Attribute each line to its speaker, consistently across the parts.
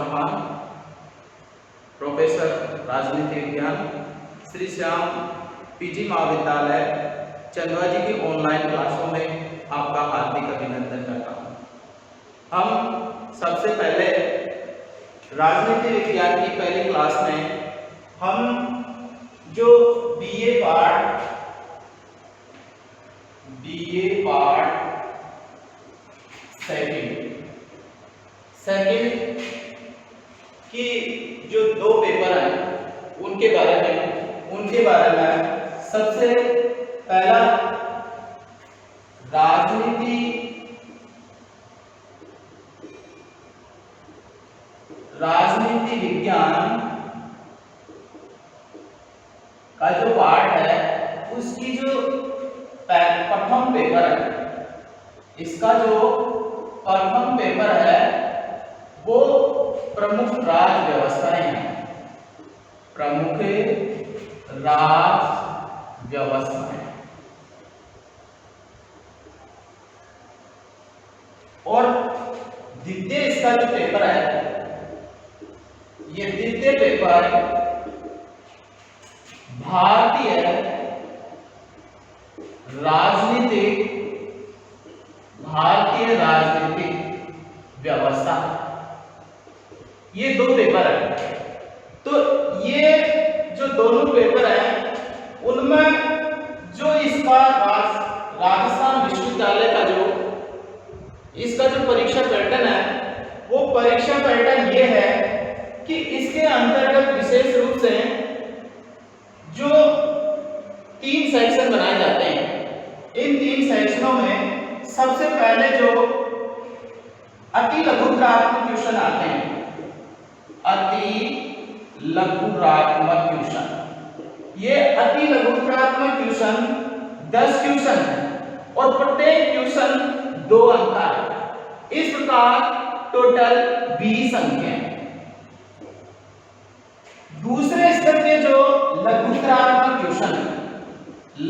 Speaker 1: Chauhan, professor राजनीति विज्ञान, Shri Shyam PG महाविद्यालय चंदवा जी की ऑनलाइन क्लासों में आपका हार्दिक अभिनंदन करता हूँ। हम सबसे पहले राजनीति विज्ञान की पहली क्लास में हम जो बीए पार्ट सेकंड की जो दो पेपर हैं उनके बारे में सबसे पहला राजनीति विज्ञान का जो पार्ट है उसकी जो प्रथम पेपर है, इसका जो प्रथम पेपर है वो प्रमुख राज्य व्यवस्थाएं हैं, प्रमुख राज्य व्यवस्थाएं। और द्वितीय इसका जो पेपर है, ये द्वितीय पेपर भारतीय राजनीतिक व्यवस्था, ये दो पेपर है। तो ये जो दोनों पेपर हैं उनमें जो इसका राजस्थान विश्वविद्यालय का जो इसका जो परीक्षा पैटर्न है वो परीक्षा पैटर्न ये है कि इसके अंतर्गत विशेष रूप से जो 3 सेक्शन बनाए जाते हैं। इन 3 सेक्शनों में सबसे पहले जो अति लघुत्रात्मक क्वेश्चन आते हैं, अति लघुत्रात्मक क्वेश्चन, ये अति लघुत्रात्मक क्वेश्चन 10 क्वेश्चन है और प्रत्येक क्वेश्चन 2 अंक का है। इस प्रकार टोटल 20 अंक हैं। दूसरे स्तर के जो लघुत्रात्मक क्वेश्चन,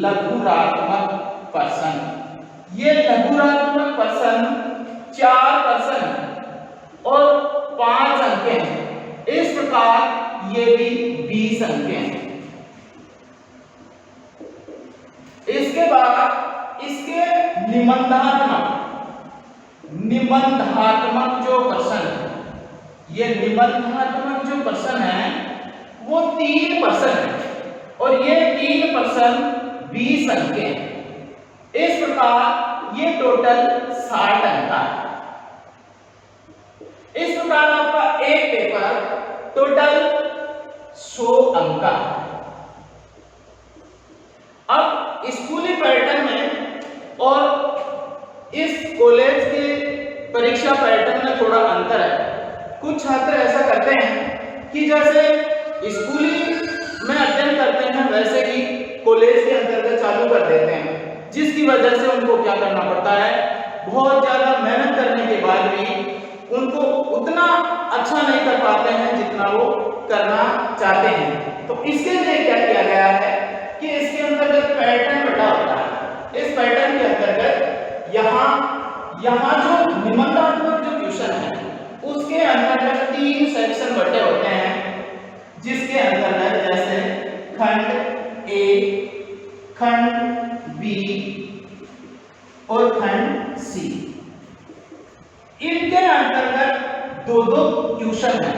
Speaker 1: लघुरात्मक प्रश्न, ये लघुरात्मक प्रश्न 4 प्रश्न और 5 अंक हैं। इस प्रकार ये भी 20 अंक हैं। इसके बाद इसके निबंधात्मक जो प्रश्न है, ये निबंधात्मक जो प्रश्न है वो 3 प्रश्न है और ये 3 प्रश्न 20 अंक के हैं। इस प्रकार ये टोटल 60 अंक का है। इस प्रकार आपका एक पेपर टोटल 100 अंक का है। अब स्कूली पैटर्न में और इस कॉलेज के परीक्षा पैटर्न में थोड़ा अंतर है। कुछ छात्र ऐसा करते हैं कि जैसे स्कूली में अध्ययन करते हैं वैसे ही कॉलेज के अंतर्गत चालू कर देते हैं, जिसकी वजह से उनको क्या करना पड़ता है, बहुत ज्यादा मेहनत करने के बाद भी उनको उतना अच्छा नहीं कर पाते हैं जितना वो करना चाहते हैं। तो इसके लिए क्या किया गया है कि इसके अंतर्गत पैटर्न बटा होता है। इस पैटर्न के अंतर्गत यहाँ जो निबंधात्मक जो क्वेश्चन है उसके अंतर्गत 3 सेक्शन बटे होते हैं, जिसके अंतर्गत जैसे खंड ए, खंड बी और खंड सी, इनके अंतर्गत 2-2 क्वेश्चन है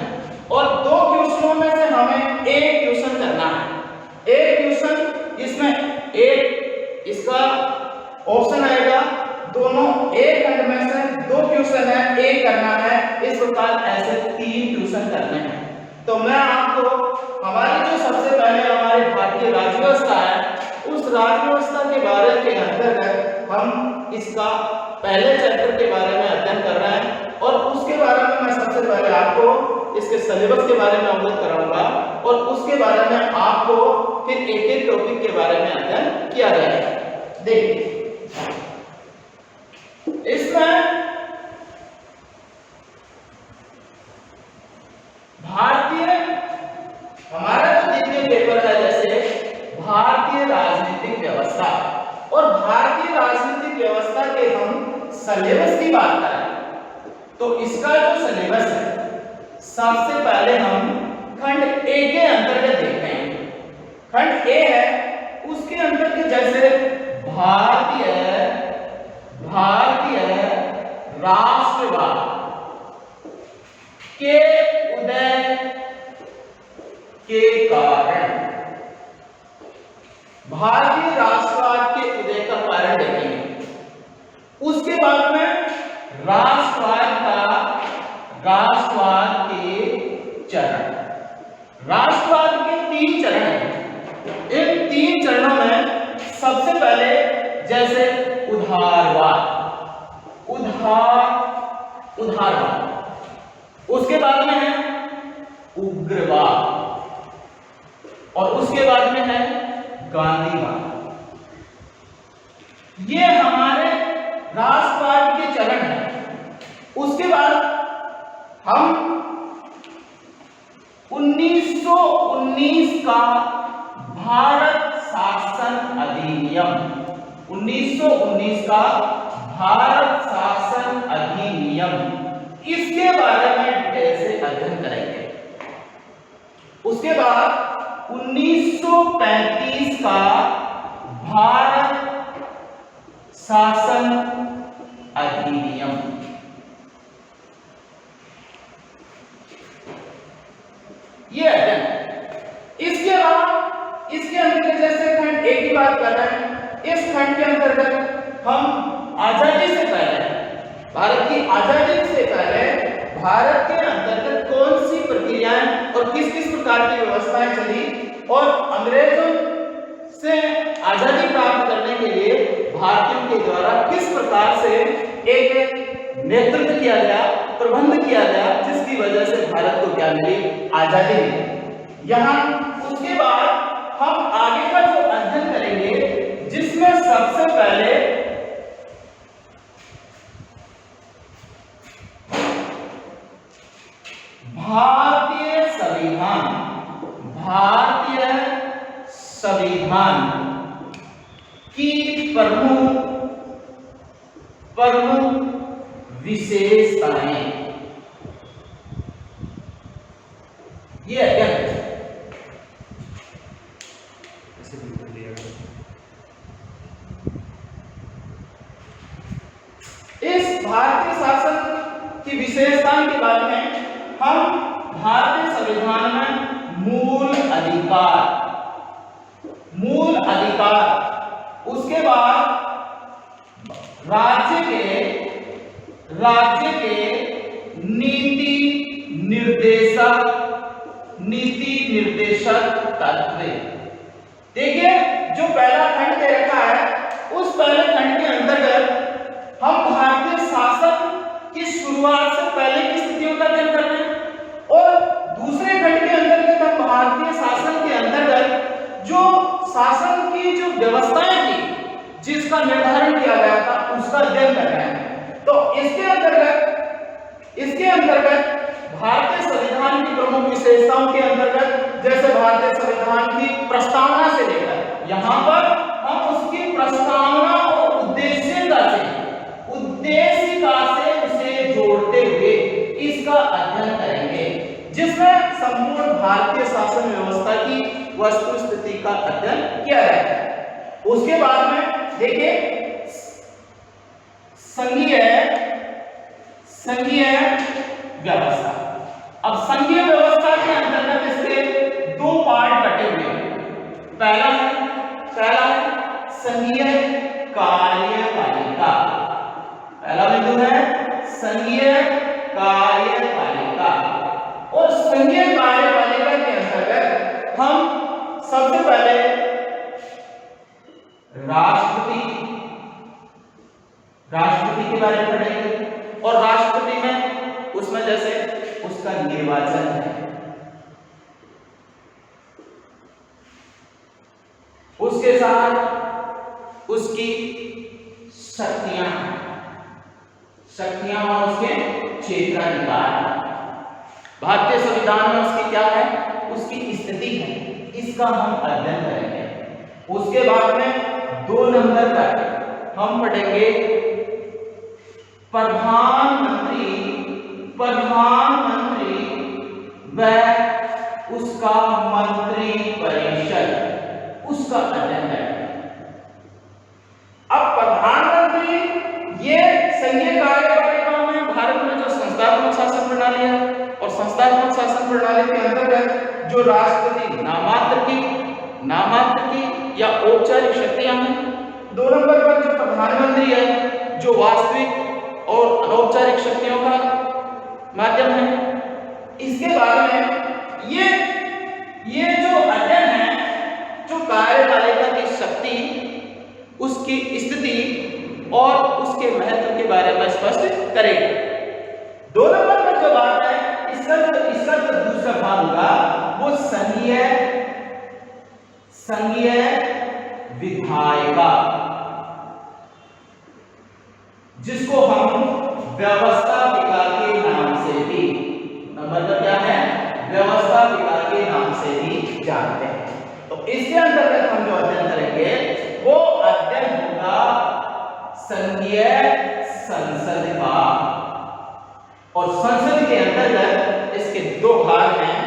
Speaker 1: और 2 क्वेश्चनों में से हमें एक क्वेश्चन करना है। एक क्वेश्चन इसमें एक इसका ऑप्शन आएगा, दोनों एक खंड में से 2 क्वेश्चन है, एक करना है। इस प्रकार ऐसे 3 क्वेश्चन करने हैं। तो मैं आपको हमारी जो सबसे पहले हमारी भारतीय राज्य व्यवस्था है उस राज्य व्यवस्था के बारे के अंतर्गत हम इसका पहले चैप्टर के बारे में अध्ययन कर रहे हैं और उसके बारे में मैं सबसे पहले आपको इसके सिलेबस के बारे में अवगत कराऊंगा और उसके बारे में आपको फिर एक-एक टॉपिक के बारे में अध्ययन किया जाएगा। देखिए इसमें हमारा जो द्वितीय पेपर है जैसे भारतीय राजनीतिक व्यवस्था, और भारतीय राजनीतिक व्यवस्था के हम सिलेबस की बात करें तो इसका जो सिलेबस है सबसे पहले हम खंड ए के अंतर्गत देखते हैं। खंड ए है, उसके अंतर्गत जैसे भारतीय राष्ट्रवाद के उदय के कारण, भारतीय राष्ट्रवाद के उदय का कारण देखेंगे। उसके बाद में राष्ट्रवाद के चरण, राष्ट्रवाद के 3 चरण हैं। इन 3 चरणों में सबसे पहले जैसे उदारवाद, उसके बाद में है उग्रवाद और उसके बाद में है गांधीवाद। ये हमारे राष्ट्रवाद के चरण हैं। उसके बाद हम 1919 का भारत शासन अधिनियम, 1919 का भारत शासन अधिनियम, इसके बारे में डिटेल से अध्ययन करेंगे। उसके बाद 1935 का भारत शासन अधिनियम, ये अध्ययन। इसके अलावा इसके अंतर्गत जैसे खंड ए की बात कर रहे हैं, इस खंड के अंतर्गत हम आजादी से पहले, भारत की आजादी से पहले भारत के अंतर्गत कौन सी प्रक्रियाएं और किस किस प्रकार की व्यवस्थाएं चली और अंग्रेजों से आजादी प्राप्त करने के लिए भारतीयों के द्वारा किस प्रकार से एक नेतृत्व किया गया, प्रबंध किया गया, जिसकी वजह से भारत को क्या मिली, आजादी मिली। यहाँ उसके बाद हम आगे का जो अध्ययन करेंगे, जिसमें सबसे पहले भारतीय संविधान की प्रमुख विशेषताएं, ये अध्ययन। इस भारतीय शासन की विशेषताओं के बारे में हम भारतीय संविधान में मूल अधिकार, उसके बाद राज्य के नीति निर्देशक तत्व। देखिए, जो पहला खंड दे रखा है, उस पहले खंड के अंतर्गत हम भारतीय शासन की शुरुआत से पहले की स्थितियों का अध्ययन कर रहे हैं और दूसरे खंड के अंतर्गत हम भारतीय शासन के अंतर्गत जो शासन की जो व्यवस्थाएं थी, जिसका निर्धारण किया गया था, उसका अध्ययन कर रहे हैं। तो इसके अंतर्गत भारतीय संविधान की प्रमुख विशेषताओं के अंतर्गत जैसे भारतीय संविधान की प्रस्तावना से लेकर यहाँ पर हम उसकी प्रस्तावना और उद्देशिका से उसे जोड़ते हुए इसका अध्ययन करेंगे, जिसमें संपूर्ण भारतीय शासन व्यवस्था की वस्तु स्थिति का अध्ययन किया जाएगा। उसके बाद में देखिए संघीय व्यवस्था। अब संघीय व्यवस्था के अंतर्गत इसके 2 पार्ट बटे हुए हैं। पहला है संघीय कार्यपालिका, पहला बिंदु है संघीय कार्यपालिका। और संघीय कार्यपालिका के अंतर्गत हम सबसे पहले राष्ट्रपति के बारे में पढ़ेंगे और राष्ट्रपति में उसमें जैसे उसका निर्वाचन है, उसके साथ उसकी शक्तियां और उसके क्षेत्राधिकार। भारतीय संविधान में उसकी क्या है, उसकी स्थिति है, इसका हम अध्ययन करेंगे। उसके बाद में 2 नंबर पर हम पढ़ेंगे प्रधानमंत्री वह उसका मंत्री परिषद उसका अध्ययन करेंगे। अब प्रधानमंत्री ये संघीय कार्यपालिका में भारत में जो संस्थात्मक शासन प्रणाली है, और संस्थात्मक शासन प्रणाली के अंतर्गत जो राष्ट्रपति नामात्र की या औपचारिक शक्तियां हैं, 2 नंबर पर जो प्रधानमंत्री है जो वास्तविक और अनौपचारिक शक्तियों का माध्यम है। इसके बाद में ये जो अध्ययन है जो कार्यपालिका की शक्ति, उसकी स्थिति और उसके महत्व के बारे में स्पष्ट करेगा। 2 नंबर पर जो बात है, इसका जो दूसरा भाग होगा वो संघीय विधायिका, जिसको हम व्यवस्थापिका के नाम से भी, नंबर पर क्या है, व्यवस्थापिका के नाम से भी जानते हैं। तो इसके अंतर्गत हम जो अध्ययन करेंगे वो अध्ययन होगा संघीय संसद का, और संसद के अंतर्गत इसके 2 भाग हैं,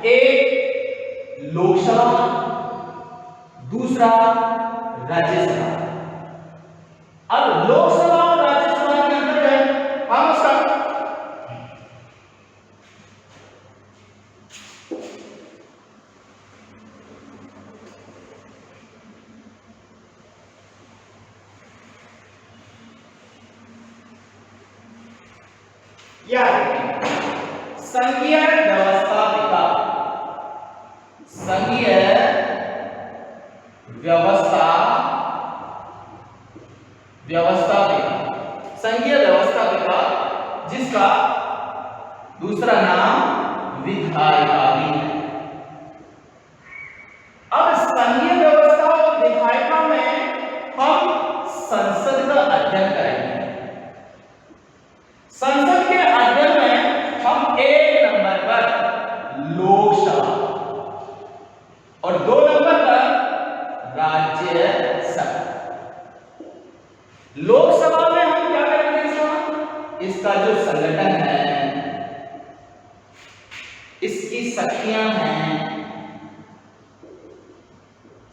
Speaker 1: एक लोकसभा, दूसरा राज्यसभा। अब लोकसभा और राज्यसभा के अंतर्गत हम उसका संघीय व्यवस्थापिका, संघीय व्यवस्थापिका जिसका दूसरा नाम विधायिका भी है। अब संघीय व्यवस्था और विधायिका में हम संसद का अध्ययन करेंगे। संसद के अध्ययन में हम 1 नंबर पर लोकसभा और 2 नंबर पर राज्यसभा। लोकसभा में हम क्या करेंगे, इसका जो संगठन है, इसकी शक्तियां हैं,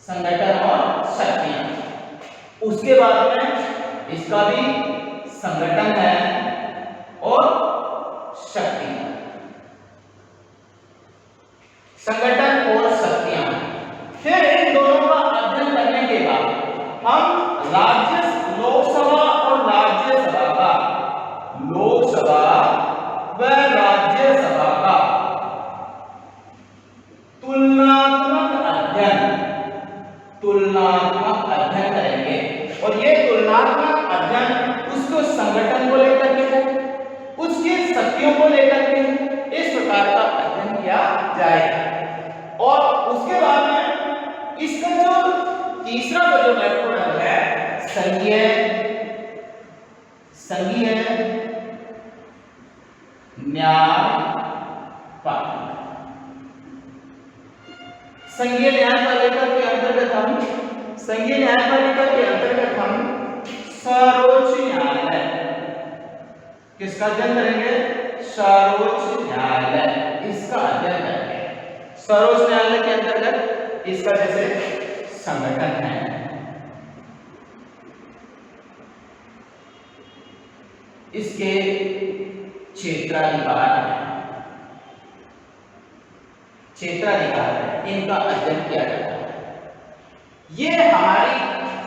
Speaker 1: संगठन और शक्तियां, उसके बाद में इसका भी संगठन है और शक्तियां, संगठन और शक्तियां। फिर इन दोनों का अध्ययन करने के बाद हम लोकसभा और राज्यसभा का, लोकसभा व राज्यसभा का तुलनात्मक अध्ययन करेंगे। और ये तुलनात्मक अध्ययन उसको संगठन को लेकर के है, उसकी शक्तियों को लेकर के, इस प्रकार का अध्ययन किया जाएगा। और उसके बाद में इसका जो तीसरा जो महत्वपूर्ण है, संघीय न्यायपालिका। संघीय न्यायपालिका के अंतर्गत हम सर्वोच्च न्यायालय, किसका अध्ययन करेंगे, सर्वोच्च न्यायालय, इसका अध्ययन करेंगे। सर्वोच्च न्यायालय के अंतर्गत इसका जैसे संगठन है, इसके क्षेत्राधिकार है, इनका अध्ययन किया जाता है। ये हमारी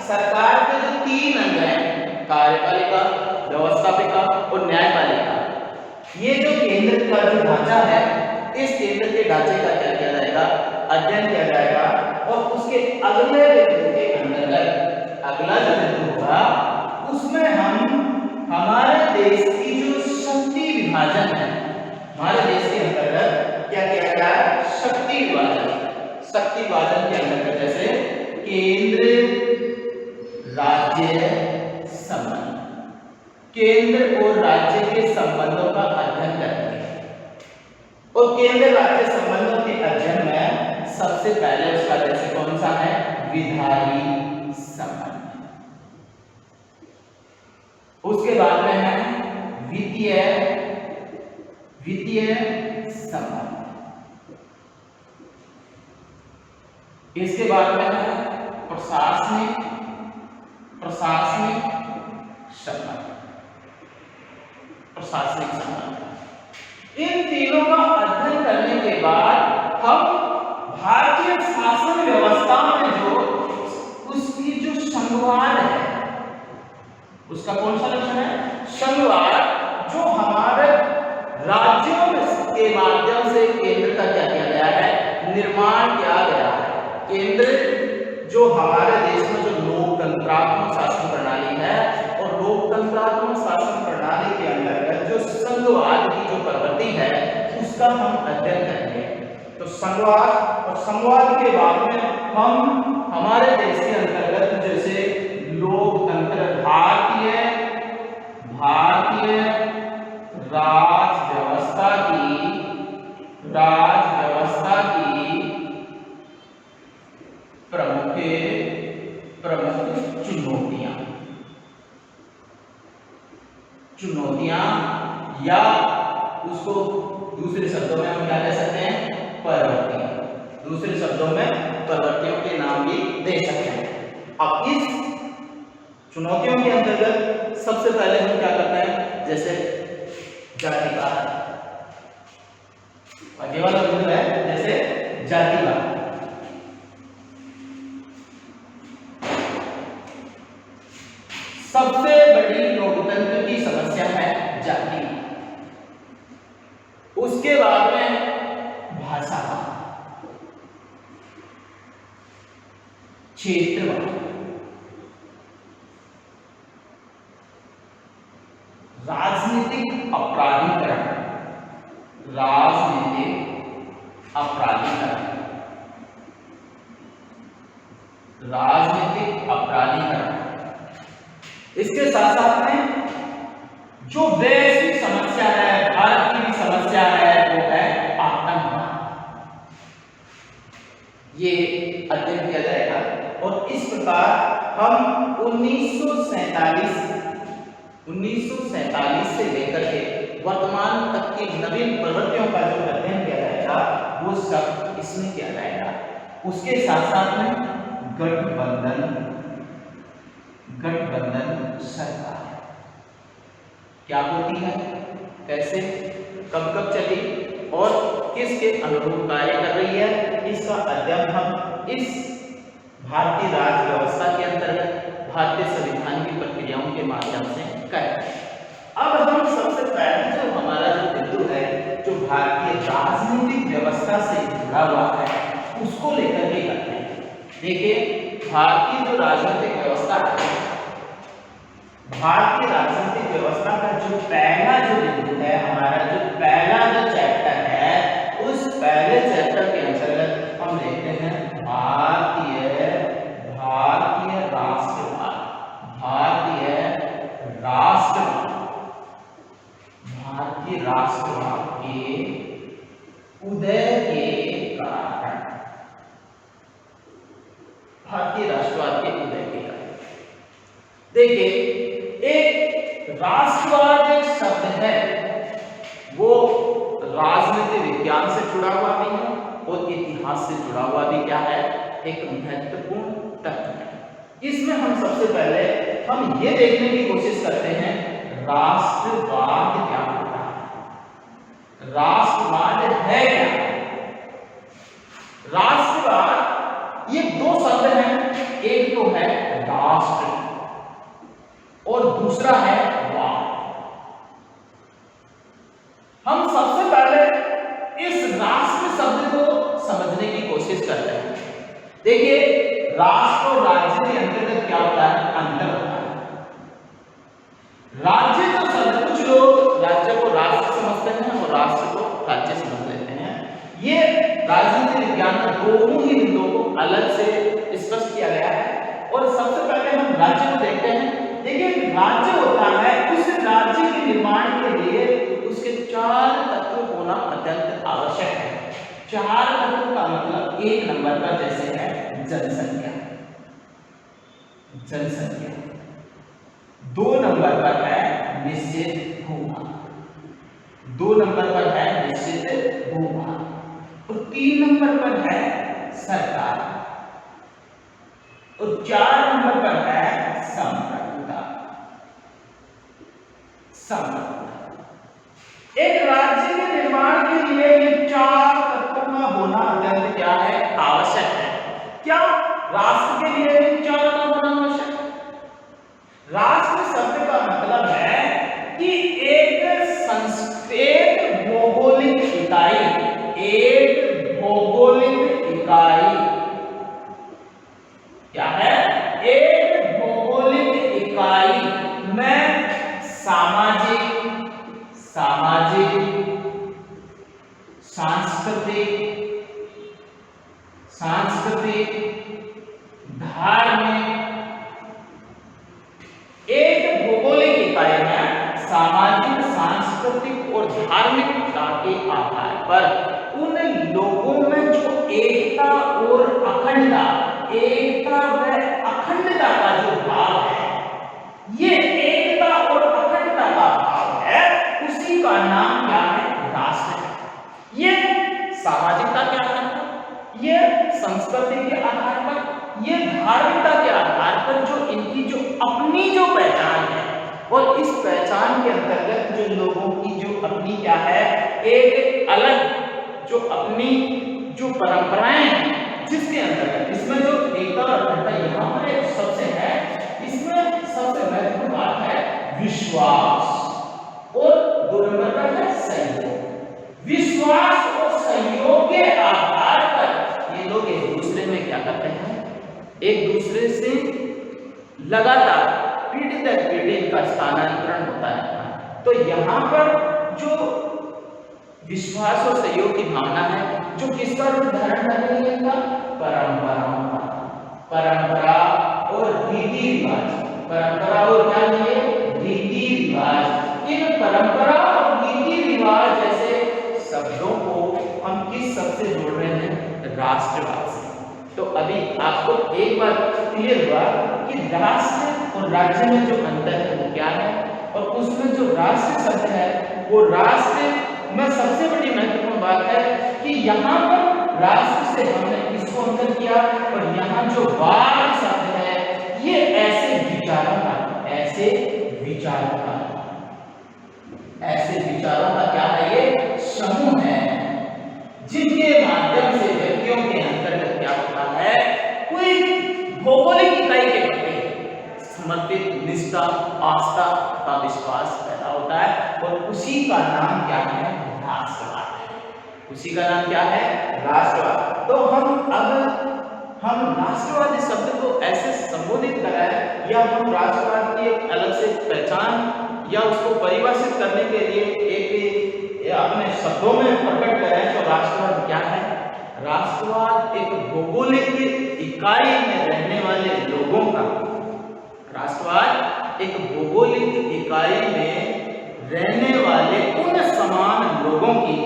Speaker 1: सरकार के जो 3 अंग हैं, कार्यपालिका, व्यवस्थापिका और न्यायपालिका, ये जो केंद्र का जो ढांचा है, इस केंद्र के ढांचे का क्या किया जाएगा, अध्ययन किया जाएगा। और उसके अगले बिंदु के अंतर्गत अगला जो बिंदु होगा उसमें हम हमारे देश की जो शक्ति विभाजन है, हमारे देश के अंतर्गत क्या किया जाए, शक्ति विभाजन के अंतर्गत जैसे केंद्र राज्य संबंध, केंद्र और राज्य के संबंधों का अध्ययन करेंगे। और केंद्र राज्य संबंधों के अध्ययन में सबसे पहले उसका जैसे कौन सा है, विधायी संबंध। उसके बाद में है वित्तीय संबंध। इसके बाद में है प्रशासनिक प्रशासनिक संबंध, प्रशासनिक संबंध। इन तीनों का अध्ययन करने के बाद हम भारतीय शासन व्यवस्था में जो उसकी जो संघवाद है, उसका कौन सा लक्षण है? संघवाद। जो हमारे राज्यों के माध्यम से केंद्र का क्या किया गया है? निर्माण किया गया है। केंद्र जो हमारे देश में जो लोकतंत्रात्मक शासन प्रणाली है, और लोकतंत्रात्मक शासन प्रणाली के अंतर्गत जो संघवाद की जो प्रवृत्ति है उसका हम अध्ययन करेंगे। तो संघवाद और संघवाद के बाद में हम हमारे देश के अंतर्गत जैसे लोकतंत्र, भारतीय राज व्यवस्था की प्रमुख चुनौतियां या उसको दूसरे शब्दों में हम क्या कह सकते हैं? प्रवृत्तियां। दूसरे शब्दों में प्रवृत्तियों के नाम भी दे सकते हैं। अब इस चुनौतियों के अंतर्गत सबसे पहले हम क्या करते हैं? जैसे जातिवाद, आगे वाला बिंदु है जैसे जातिवाद। सबसे बड़ी लोकतंत्र की समस्या है जाति। उसके बाद में भाषा, क्षेत्रवाद, राजनीतिक अपराधीकरण, इसके साथ साथ में जो वैश्विक समस्या है, भारत की भी समस्या है, वो है आतंकवाद। ये अध्ययन किया जाएगा। और इस प्रकार हम 1947 से लेकर के वर्तमान तक की नवीन प्रवृत्तियों का जो अध्ययन किया जाएगा वो सब इसमें किया जाएगा। उसके साथ साथ में गठबंधन सरकार क्या होती है, कैसे, कब कब चली और किसके अनुरूप कार्य कर रही है, इसका अध्ययन हम इस भारतीय राज्य व्यवस्था के अंतर्गत भारतीय संविधान की प्रक्रियाओं के माध्यम से करें। अब हम सबसे पहले जो हमारा जो बिंदु है, जो भारतीय राजनीतिक व्यवस्था से जुड़ा हुआ है, उसको लेकर के करते हैं। देखिए, भारतीय जो राजनीतिक व्यवस्था है, भारतीय राजनीतिक व्यवस्था का जो पहला जो बिंदु है, हमारा जो पहला जो चैप्टर है, उस पहले चैप्टर के अंतर्गत हम देखते हैं भारतीय राष्ट्रवाद के उदय के कारण, भारतीय राष्ट्रवाद के उदय के कारण। देखिए, एक राष्ट्रवाद एक शब्द है, वो राजनीति विज्ञान से जुड़ा हुआ भी है और इतिहास से जुड़ा हुआ भी क्या है, एक महत्वपूर्ण तत्व है। इसमें हम सबसे पहले हम ये देखने की कोशिश करते हैं राष्ट्रवाद क्या होता है, राष्ट्रवाद है क्या। राष्ट्रवाद ये दो शब्द हैं, एक तो है राष्ट्र और दूसरा है वाद। हम सबसे पहले इस राष्ट्र शब्द को समझने की कोशिश करते हैं। देखिए, राष्ट्र और राज्य के अंतर्गत क्या होता है, अंतर होता है। राज्य जो शब्द, कुछ लोग राज्य को राष्ट्र समझते हैं और राष्ट्र को राज्य समझ लेते हैं। ये राजनीति विज्ञान में दोनों ही बिंदुओं को अलग से स्पष्ट किया गया है। और सबसे पहले हम राज्य को देखते हैं। देखिए, राज्य होता है, उस राज्य के निर्माण के लिए उसके चार तत्व होना अत्यंत आवश्यक है। चार तत्व का मतलब एक नंबर पर जैसे है जनसंख्या, दो नंबर पर है निश्चित भूभाग, और तीन नंबर पर है सरकार। तो 4 नंबर पर है संप्रभुता। संप्रभुता एक राज्य के निर्माण के लिए ये 4 तत्वों का होना अत्यंत क्या है, आवश्यक है। क्या राष्ट्र के लिए ये 4 का होना आवश्यक है? राष्ट्र शब्द का मतलब है कि एक भौगोलिक इकाई, एक भौगोलिक इकाई क्या है, एक भौगोलिक इकाई में सामाजिक, सांस्कृतिक, धार्मिक, एक भौगोलिक इकाई में सामाजिक, सांस्कृतिक और धार्मिकता के आधार पर उन लोगों में जो एकता और अखंडता, एकता व अखंडता का जो भाव है, ये एकता और अखंडता का भाव है, उसी का नाम क्या है, राष्ट्र है। ये सामाजिकता के आधार पर, ये संस्कृति के आधार पर, ये धार्मिकता के आधार पर जो इनकी जो अपनी जो पहचान है, और इस पहचान के अंतर्गत जो लोगों की जो अपनी क्या है, एक अलग जो अपनी जो परंपराएं हैं, जिसके अंतर्गत इसमें जो एकता और अखंडता यहाँ पर एक सबसे है, इसमें सबसे महत्वपूर्ण बात है विश्वास, और 2 नंबर पर है सहयोग। विश्वास और सहयोग के आधार पर ये लोग एक दूसरे में क्या करते हैं, एक दूसरे से लगातार पीढ़ी दर पीढ़ी इनका स्थानांतरण होता है। तो यहाँ पर जो विश्वास और सहयोग की भावना है, जो किसका रूप धारण कर रही है, इनका परंपराओं का, परंपरा और रीति रिवाज, परंपरा और क्या है, रीति रिवाज। इन परंपरा और रीति रिवाज जैसे शब्दों को हम किस शब्द से जोड़ रहे हैं, राष्ट्रवाद से। तो अभी आपको एक बार क्लियर हुआ कि राष्ट्र और राज्य में जो अंतर है वो क्या है, और उसमें जो राष्ट्र शब्द है वो राष्ट्र में सबसे बड़ी महत्वपूर्ण बात है कि यहाँ पर राष्ट्र से हमने इसको अंतर किया, और यहाँ जो वाद शब्द है ये ऐसे विचारों का क्या है, ये समूह है, जिनके माध्यम से व्यक्तियों के अंतर्गत क्या होता है, कोई भौगोलिक इकाई के प्रति समर्पित निष्ठा, आस्था का विश्वास पैदा होता है, और उसी का नाम क्या है, राष्ट्रवाद है। उसी का नाम क्या है, राष्ट्रवाद। तो हम राष्ट्रवादी शब्द को ऐसे संबोधित कराएं, या हम राष्ट्रवाद की एक अलग से पहचान या उसको परिभाषित करने के लिए एक अपने शब्दों में प्रकट करें, तो राष्ट्रवाद क्या है? राष्ट्रवाद एक भौगोलिक इकाई में रहने वाले लोगों का, राष्ट्रवाद एक भौगोलिक इकाई में रहने वाले उन समान लोगों की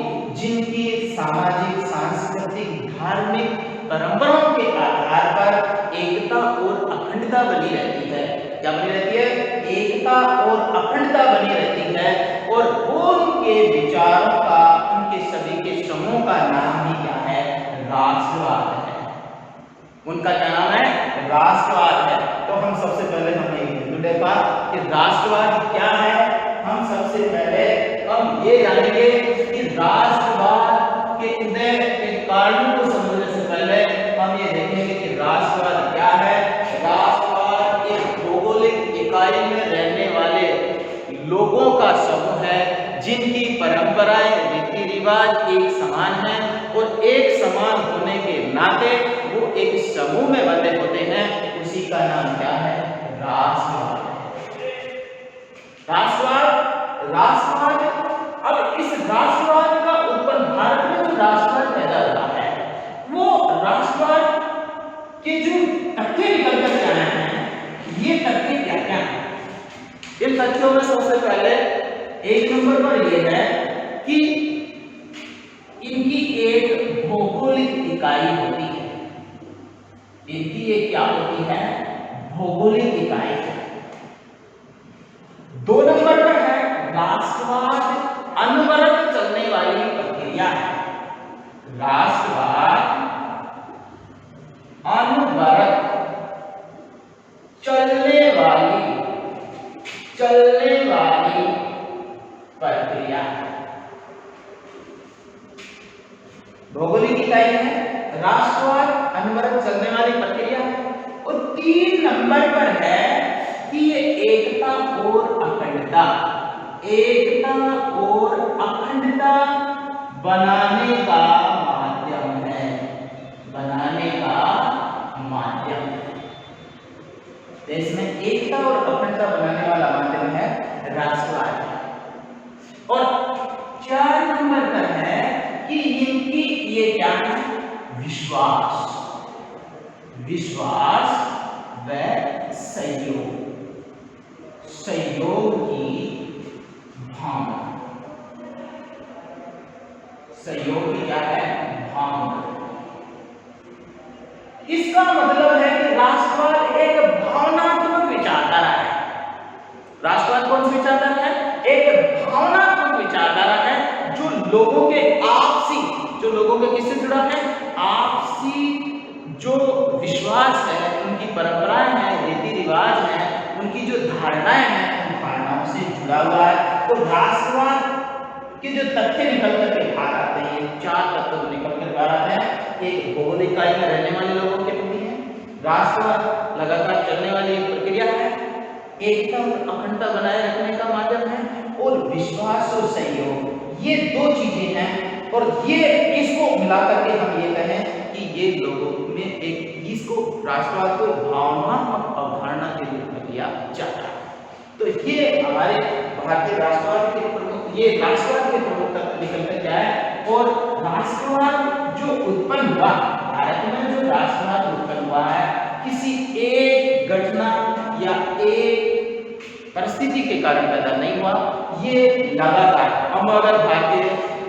Speaker 1: जिनकी सामाजिक, सांस्कृतिक, धार्मिक परंपराओं के आधार पर एकता और अखंडता बनी रहती है। क्या बनी रहती है? एकता और अखंडता बनी रहती है, और उनके विचारों का, उनके सभी के समूह का नाम ही क्या है, राष्ट्रवाद है। उनका क्या नाम है? राष्ट्रवाद है। तो हम सबसे पहले हमने एक बिंदु देखा कि राष्ट्रवाद क्या है। हम सबसे पहले हम ये जानेंगे कि राष्ट्रवाद के उदय के कारणों को समझने से पहले हम ये देखेंगे कि राष्ट्रवाद क्या है। राष्ट्रवाद एक भौगोलिक इकाई में रहने वाले लोगों का समूह है, जिनकी परंपराएं, रीति रिवाज एक समान हैं, और एक समान होने के नाते वो एक समूह में बंधे होते हैं। उसी का नाम क्या है? राष्ट्रवाद। राष्ट्रवाद। अब इस राष्ट्रवाद का उत्पन्न, भारत में जो राष्ट्रवाद पैदा हुआ है, वो राष्ट्रवाद के जो तथ्य निकल कर के आए हैं, ये तथ्य क्या क्या है? इन तथ्यों में सबसे पहले 1 नंबर पर यह है कि इनकी एक भौगोलिक इकाई होती है। इनकी एक क्या होती है? भौगोलिक इकाई है। 2 नंबर पर है राष्ट्रवाद अनवरत चलने वाली प्रक्रिया है। राष्ट्रवाद अनवरत भौगोलिक इकाई है, राष्ट्रवाद अनवरत चलने वाली प्रक्रिया है, और 3 नंबर पर है कि ये एकता और अखंडता, एकता और अखंडता बनाने का माध्यम है, बनाने का माध्यम है। तो इसमें एकता और अखंडता बनाने वाला माध्यम है राष्ट्रवाद। और 4 नंबर पर है कि इनकी ये क्या है, विश्वास, विश्वास व सहयोग, सहयोग की भावना, सहयोग की क्या है, भावना। इसका मतलब है कि राष्ट्रवाद एक भावनात्मक विचारधारा है। राष्ट्रवाद कौन सी विचारधारा है, एक भावनात्मक विचारधारा है जो लोगों के आपसी, जो लोगों के किससे जुड़ा है, आपसी जो विश्वास है, उनकी परंपराएं हैं, रीति रिवाज हैं, उनकी जो धारणाएं हैं, उन धारणाओं से जुड़ा हुआ है। तो राष्ट्रवाद के जो तथ्य निकल करके बाहर आते हैं, 4 तत्व निकल कर बाहर आते हैं। एक भौगोलिक इकाई में रहने वाले लोगों के प्रति है, राष्ट्रवाद लगातार चलने वाली एक प्रक्रिया है, एकता और अखंडता बनाए रखने का माध्यम है, और विश्वास और सहयोग, ये 2 चीजें हैं। और ये इसको मिलाकर के हम ये कहें कि ये लोगों में एक, इसको राष्ट्रवाद को भावनात्मक अवधारणा के रूप में लिया जाता है। तो ये हमारे भारतीय राष्ट्रवाद के प्रमुख, ये राष्ट्रवाद के प्रमुख तत्व निकल कर क्या है। और राष्ट्रवाद जो उत्पन्न हुआ भारत में, जो राष्ट्रवाद उत्पन्न हुआ है, किसी एक घटना या एक परिस्थिति के कारण पैदा नहीं हुआ, ये लगातार। हम अगर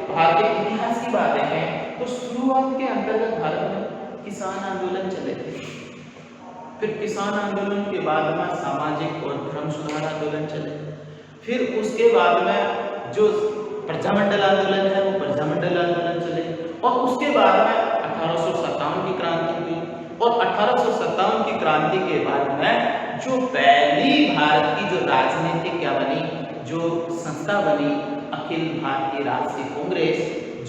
Speaker 1: भारतीय इतिहास की बातें हैं तो शुरुआत के अंतर्गत भारत में किसान आंदोलन चले थे, फिर किसान आंदोलन के बाद में सामाजिक और धर्म सुधार आंदोलन चले, फिर उसके बाद में जो प्रजामंडल आंदोलन है वो प्रजामंडल आंदोलन चले, और उसके बाद में 1857 की क्रांति हुई। और 1857 की क्रांति के बाद में जो पहली भारत की जो राजनीतिक क्या बनी, जो संस्था बनी, अखिल भारतीय राष्ट्रीय कांग्रेस,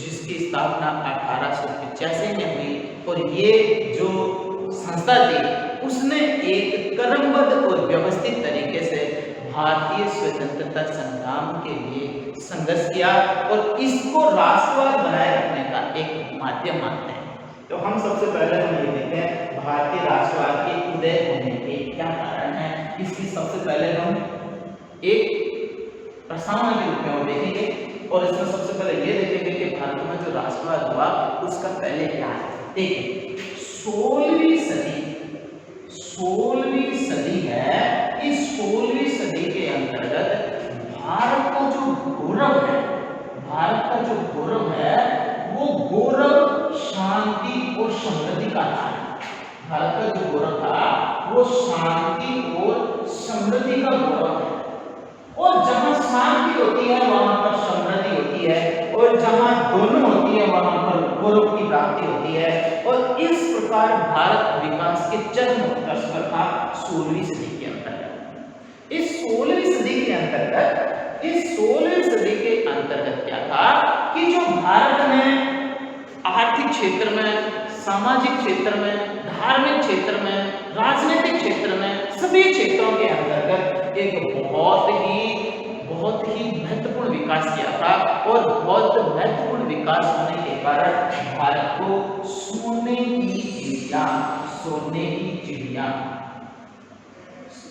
Speaker 1: जिसकी स्थापना 1885 में हुई। और ये जो संस्था थी उसने एक क्रमबद्ध और व्यवस्थित तरीके से भारतीय स्वतंत्रता संग्राम के लिए संघर्ष किया, और इसको राष्ट्रवाद बनाए रखने का एक माध्यम मानते हैं। तो हम सबसे पहले हम ये देखें भारतीय राष्ट्रवाद के उदय होने के क्या कारण है। इसकी सबसे पहले हम एक प्रस्तावना के रूप में वो देखेंगे, और इसमें सबसे पहले ये देखेंगे कि भारत में जो राष्ट्रवाद हुआ उसका पहले क्या है। देखिए 16वीं सदी है, इस 16वीं सदी के अंतर्गत भारत का जो गौरव है, भारत का जो गौरव है वो गौरव शांति और समृद्धि का था। भारत का जो गौरव था वो शांति और समृद्धि का गौरव है, और जहां शांति होती है वहां पर समृद्धि होती है, और जहां दोनों होती है वहां पर गौरव की प्राप्ति होती है। और इस प्रकार भारत विकास के चरम उत्कर्ष पर था 16वीं सदी के अंतर्गत। इस 16वीं सदी के अंतर्गत, इस 16वीं सदी के अंतर्गत क्या था कि जो भारत में आर्थिक क्षेत्र में, सामाजिक क्षेत्र में, धार्मिक क्षेत्र में, राजनीतिक क्षेत्र में, सभी क्षेत्रों के अंतर्गत एक बहुत ही महत्वपूर्ण विकास किया था। और बहुत महत्वपूर्ण विकास होने के कारण भारत को सोने की चिड़िया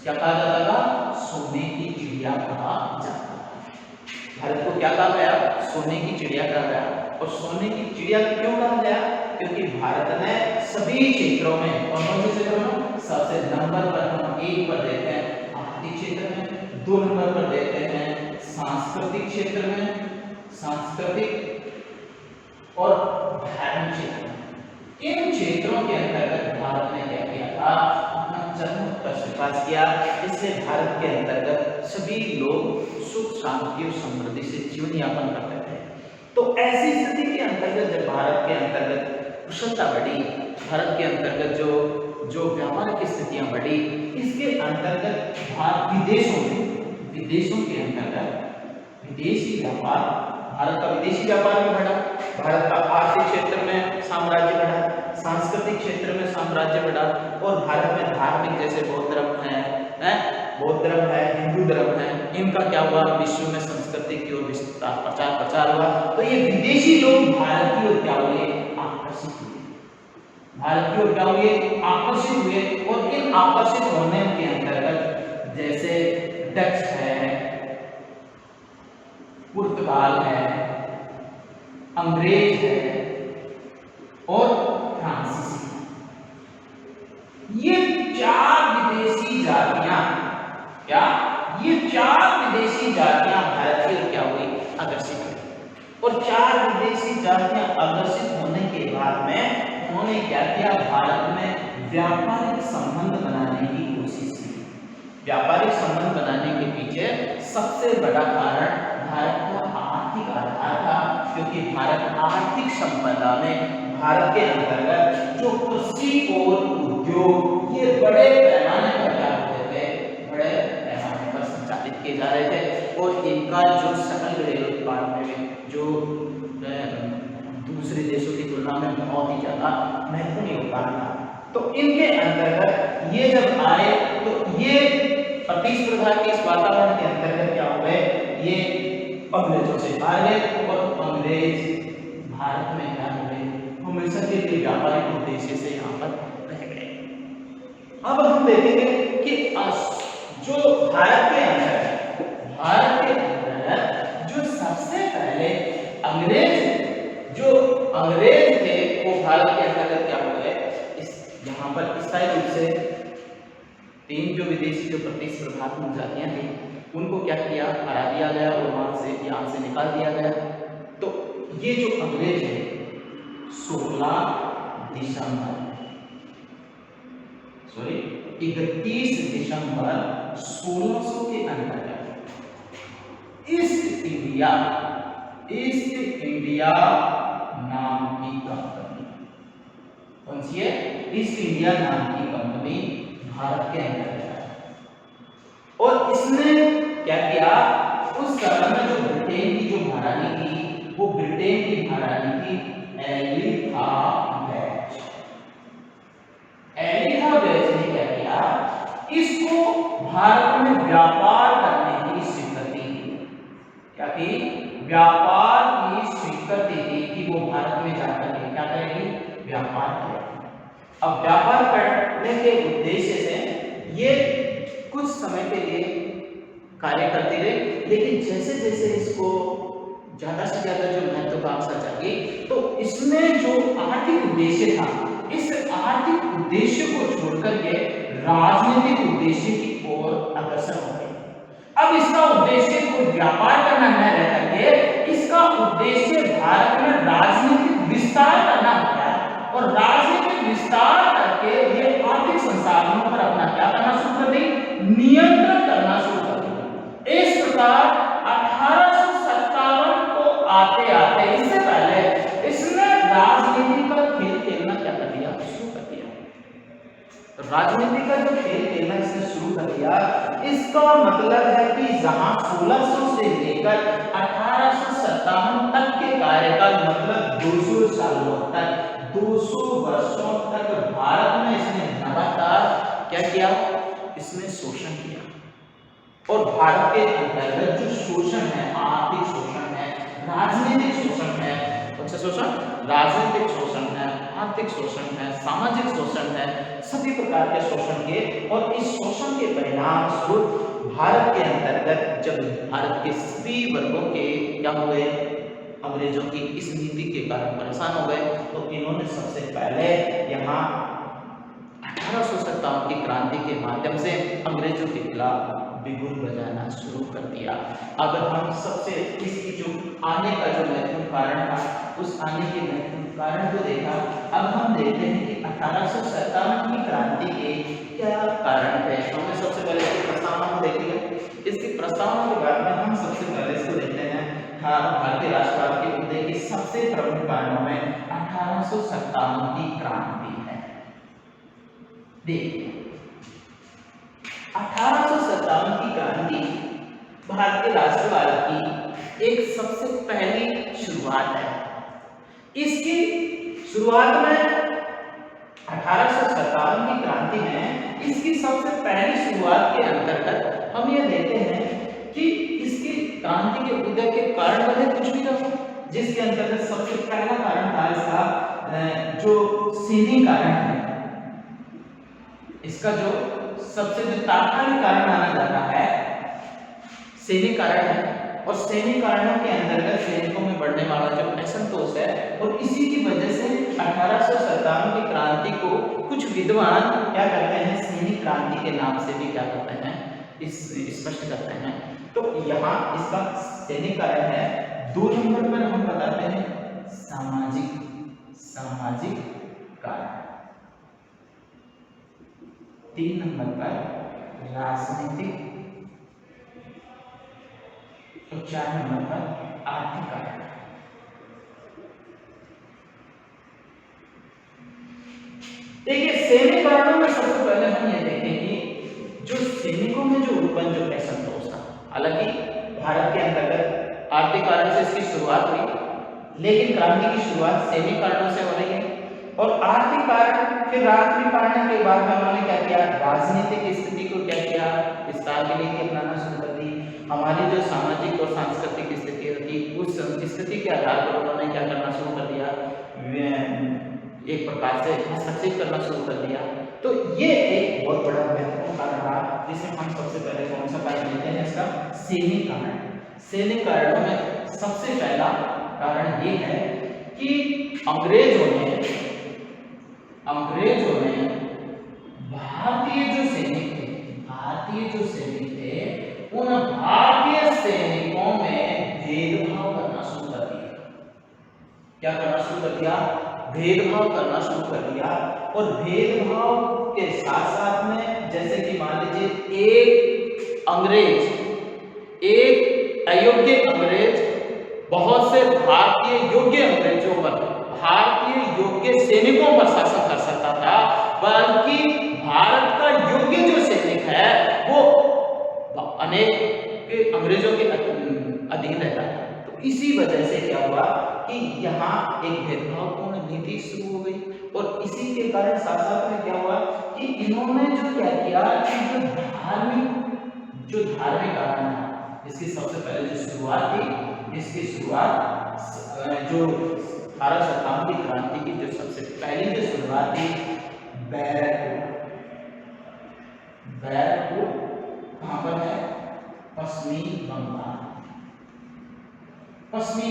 Speaker 1: क्या कहा जाता था, सोने की चिड़िया कहा जाता था। भारत को क्या कहा गया, सोने की चिड़िया कहा गया। और सोने की चिड़िया क्यों कहा गया, क्योंकि भारत ने सभी क्षेत्रों में, और कौन से क्षेत्रों में, सबसे नंबर पर हम 1 पर देखते हैं आर्थिक क्षेत्र में, 2 नंबर पर देखते हैं सांस्कृतिक क्षेत्र में, सांस्कृतिक और धार्मिक क्षेत्र में। इन क्षेत्रों के अंतर्गत भारत ने क्या किया था, अपना चरम उत्कर्ष विकास किया। इससे भारत के अंतर्गत सभी लोग सुख शांति और समृद्धि से जीवन यापन करते थे। तो ऐसी स्थिति के अंतर्गत जब भारत के अंतर्गत कुशलता बढ़ी, भारत के अंतर्गत जो व्यापार की स्थितियां बढ़ी, इसके अंतर्गत विदेशों के अंतर्गत विदेशी व्यापार, भारत का विदेशी व्यापार भी बढ़ा। भारत का आर्थिक क्षेत्र में क्षेत्र में साम्राज्य बढ़ा और भारत में धार्मिक जैसे बौद्ध धर्म है, बौद्ध धर्म है, हिंदू धर्म है, इनका क्या हुआ, विश्व में संस्कृति की ओर विस्तार प्रचार हुआ। तो ये विदेशी लोग भारत की ओर क्या हुए, आकर्षित हुए, भारत की ओर क्या हुए, आकर्षित हुए। और इन आकर्षित होने के अंतर्गत जैसे डच है, पुर्तगाल है, अंग्रेज है और फ्रांसीसी, ये चार विदेशी जातियां, क्या ये चार विदेशी जातियां भारत की ओर क्या हुई, आकर्षित हुई। और चार विदेशी जातियां आकर्षित होने के बाद में उन्होंने क्या किया, भारत में व्यापारिक संबंध बनाने की कोशिश की। व्यापारिक संबंध बनाने के पीछे सबसे बड़ा कारण भारत का आर्थिक आधार था, क्योंकि भारत आर्थिक संपदा में भारत के अंतर्गत जो कृषि और उद्योग ये बड़े पैमाने पर क्या होते थे, बड़े पैमाने पर संचालित किए जा रहे थे। और इनका जो सकल घरेलू उत्पाद में जो दूसरे देशों की तुलना में बहुत ही ज्यादा महत्वपूर्ण योगदान था। तो इनके अंतर्गत ये जब आए तो ये प्रतिस्पर्धा के इस वातावरण के अंतर्गत क्या हुए, ये अंग्रेजों से हार गए और अंग्रेज भारत में क्या हुए, हमेशा के लिए व्यापारिक उद्देश्य से यहाँ पर रह गए। अब हम देखेंगे कि जो भारत के अंदर जो सबसे पहले अंग्रेज थे वो भारत के अंतर्गत क्या हो गए, इस यहाँ पर स्थायी रूप से तीन जो विदेशी जो प्रतिस्पर्धात्मक जातियां थी उनको क्या किया, हरा दिया गया और वहां से यहाँ से निकाल दिया गया। तो ये जो अंग्रेज है 31 दिसंबर 1600 के अंतर्गत ईस्ट इंडिया नाम की कंपनी, कौन सी है, ईस्ट इंडिया नाम की कंपनी भारत के अंदर है। और इसने क्या किया, उस समय में जो ब्रिटेन की जो महारानी थी वो ब्रिटेन की महारानी थी एलिजाबेथ ने क्या किया, इसको भारत में व्यापार करने की स्वीकृति दी। क्या थी, व्यापार की स्वीकृति दी कि वो भारत में जाकर के क्या करेगी, व्यापार करेगी। अब व्यापार करने के उद्देश्य से ये कुछ समय के लिए कार्य करती रही, लेकिन जैसे जैसे इसको ज्यादा से ज्यादा जो महत्वाकांक्षा जागी तो इसमें जो आर्थिक उद्देश्य था, इस आर्थिक उद्देश्य को छोड़कर के राजनीतिक उद्देश्य की ओर अग्रसर हो गई। अब इसका उद्देश्य कोई व्यापार करना न रह करके इसका उद्देश्य भारत में राजनीतिक विस्तार करना होता है, और राजनीतिक विस्तार करके ये आर्थिक संसाधनों पर अपना क्या करना शुरू कर दी, नियंत्रण करना शुरू कर दी। इस प्रकार 1857 को आते आते, इससे पहले इसने राजनीति का खेल खेलना क्या कर दिया, शुरू कर दिया। राजनीति का जो खेल खेलना इसने शुरू कर दिया, इसका मतलब है कि जहां 1600 से लेकर 1857 तक के कार्यकाल, मतलब 200 सालों तक, 200 वर्षों तक भारत में इसने लगातार क्या किया, इसने शोषण किया। और भारत के अंतर्गत जो शोषण है, आर्थिक शोषण है, राजनीतिक शोषण है, कौन सा शोषण, राजनीतिक शोषण है, आर्थिक शोषण है, सामाजिक शोषण है, सभी प्रकार के शोषण के। और इस शोषण के परिणाम स्वरूप भारत के अंतर्गत जब भारत के सभी वर्गों के क्या हुए, अंग्रेजों की इस नीति के कारण परेशान हो गए, तो इन्होंने सबसे पहले यहाँ 1857 की क्रांति के माध्यम से अंग्रेजों के खिलाफ बिगुल बजाना शुरू कर दिया। अब हम सबसे इसकी जो आने का जो महत्वपूर्ण कारण था, उस आने के महत्वपूर्ण कारण को देखा। अब हम देखते हैं कि 1857 की क्रांति के क्या कारण थे। हमने सबसे पहले इसकी प्रस्तावना को देख लिया। इसकी प्रस्तावना के बाद में हम सबसे पहले इसको देखते हैं भारतीय राष्ट्रवाद के उदय के सबसे प्रमुख कारणों में 1857 की क्रांति है। देखिए 1857 की क्रांति भारतीय राष्ट्रवाद की एक सबसे पहली शुरुआत है। इसकी शुरुआत में 1857 की क्रांति में इसकी सबसे पहली शुरुआत के अंतर्गत हम ये देखते हैं कि इसकी क्रांति के उदय के कारण बने कुछ भी ना हो, जिसके अंतर्गत सबसे पहला कारण था इसका जो सीधी कारण है, इसका जो सबसे जो तात्कालिक कारण माना जाता है सैनिक कारण है। और सैनिक कारणों के अंतर्गत सैनिकों में बढ़ने वाला जो असंतोष है, और इसी की वजह से 1857 की क्रांति को कुछ विद्वान क्या करते हैं, सैनिक क्रांति के नाम से भी क्या करते हैं, इस स्पष्ट करते हैं। तो यहाँ इसका सैनिक कारण है। 2 नंबर पर हम बताते हैं सामाजिक कारण, 3 नंबर पर राजनीतिक, तो 4 नंबर पर आर्थिक कारण। देखिए सैनिक कारणों में सबसे पहले हम ये देखें कि जो सैनिकों में जो उत्पन्न जो असंतोष था, हालांकि भारत के अंतर्गत आर्थिक कारण से इसकी शुरुआत हुई, लेकिन क्रांति की शुरुआत सैनिक कारणों से हो रही है। और आर्थिक कारण, फिर आर्थिक कारण के बाद में उन्होंने क्या किया, राजनीतिक स्थिति को क्या किया, विस्तार के लिए अपनाना शुरू कर दी। हमारी जो सामाजिक और सांस्कृतिक स्थिति होती, उस स्थिति के आधार पर उन्होंने क्या करना शुरू कर दिया, एक प्रकार से हस्तक्षेप करना शुरू कर दिया। तो ये एक बहुत बड़ा महत्वपूर्ण कारण रहा, जिसमें हम सबसे पहले कौन सा कारण लेते हैं, इसका सैनिक कारण। सैनिक कारणों में सबसे पहला कारण ये है कि अंग्रेजों ने भारतीय जो सैनिक थे उन भारतीय सैनिकों में भेदभाव करना शुरू कर दिया। क्या करना शुरू कर दिया, भेदभाव करना शुरू कर दिया। और भेदभाव के साथ साथ में जैसे कि मान लीजिए एक अयोग्य अंग्रेज बहुत से भारतीय योग्य अंग्रेजों पर, भारतीय योग्य सैनिकों पर शासन कर सकता था, बल्कि भारत का योग्य जो सैनिक है वो अनेक अंग्रेजों के अधीन रहता है। तो इसी वजह से क्या हुआ कि यहाँ एक भेदभावपूर्ण नीति शुरू हो गई। और इसी के कारण साथ साथ में क्या हुआ कि इन्होंने जो क्या किया कि जो धार्मिक कारण है, इसकी सबसे पहले जो शुरुआत थी, इसकी शुरुआत जो 1857 की क्रांति की जो सबसे पहली जो शुरुआत थी, बैरकपुर कहाँ पर है, पश्चिमी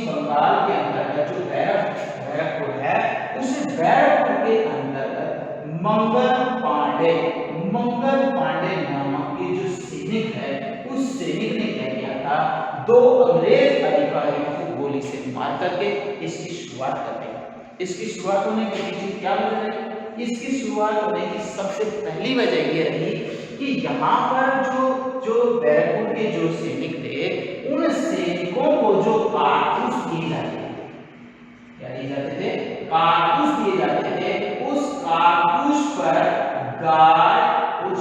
Speaker 1: बंगाल के अंतर्गत जो बैरकपुर है, उस बैरकपुर के अंतर्गत मंगल पांडे नामक के जो सैनिक है, उस सैनिक ने क्या किया था, 2 अंग्रेज अधिकारियों को गोली से मार करके इसकी शुरुआत कर दी। इसकी शुरुआत होने के पीछे क्या वजह रही? इसकी शुरुआत होने की सबसे पहली वजह ये रही कि यहाँ पर जो बैरकपुर के जो सैनिक थे, उन सैनिकों को जो कारतूस दिए जाते थे, क्या दिए जाते थे, कारतूस दिए जाते थे, उस कारतूस पर गाय और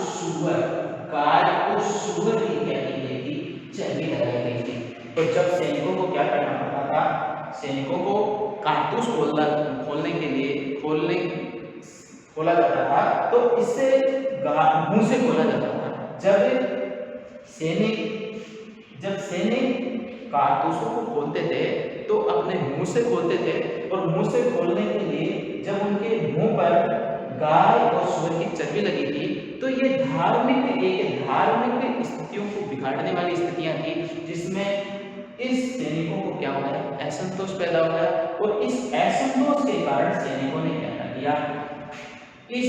Speaker 1: सुअर की क्या की गई थी, चर्बी लगाई गई थी। तो जब सैनिकों को क्या करना पड़ता था, सैनिकों को कारतूस खोलने के लिए खोला जाता था, तो इससे मुंह से खोला जाता था। जब सैनिक कारतूसों को खोलते थे तो अपने मुंह से खोलते थे, और मुंह से खोलने के लिए जब उनके मुंह पर गाय और सुअर की चर्बी लगी थी, तो ये धार्मिक स्थितियों को बिगाड़ने वाली स्थितियां थी, जिसमें इस सैनिकों को क्या हुआ है, असंतोष पैदा हुआ है। और इस असंतोष के कारण सैनिकों ने क्या कर दिया, इस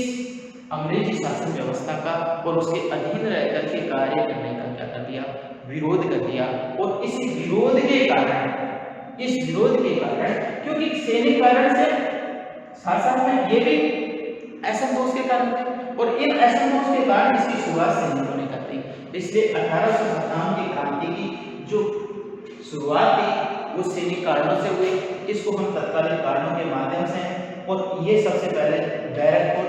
Speaker 1: अंग्रेजी शासन व्यवस्था का और उसके अधीन रहकर के कार्य करने का क्या कर दिया, विरोध कर दिया। और इस विरोध के कारण क्योंकि सैनिक कारण से शासन में ये भी असंतोष के कारण थे, और इन असंतोष के कारण इसकी शुरुआत सैनिकों ने कर दी। इसलिए 1857 की क्रांति की जो शुरुआत थी वो सैनिक कारणों से हुई। इसको हम तत्कालीन कारणों के माध्यम से, और ये सबसे पहले बैरकपुर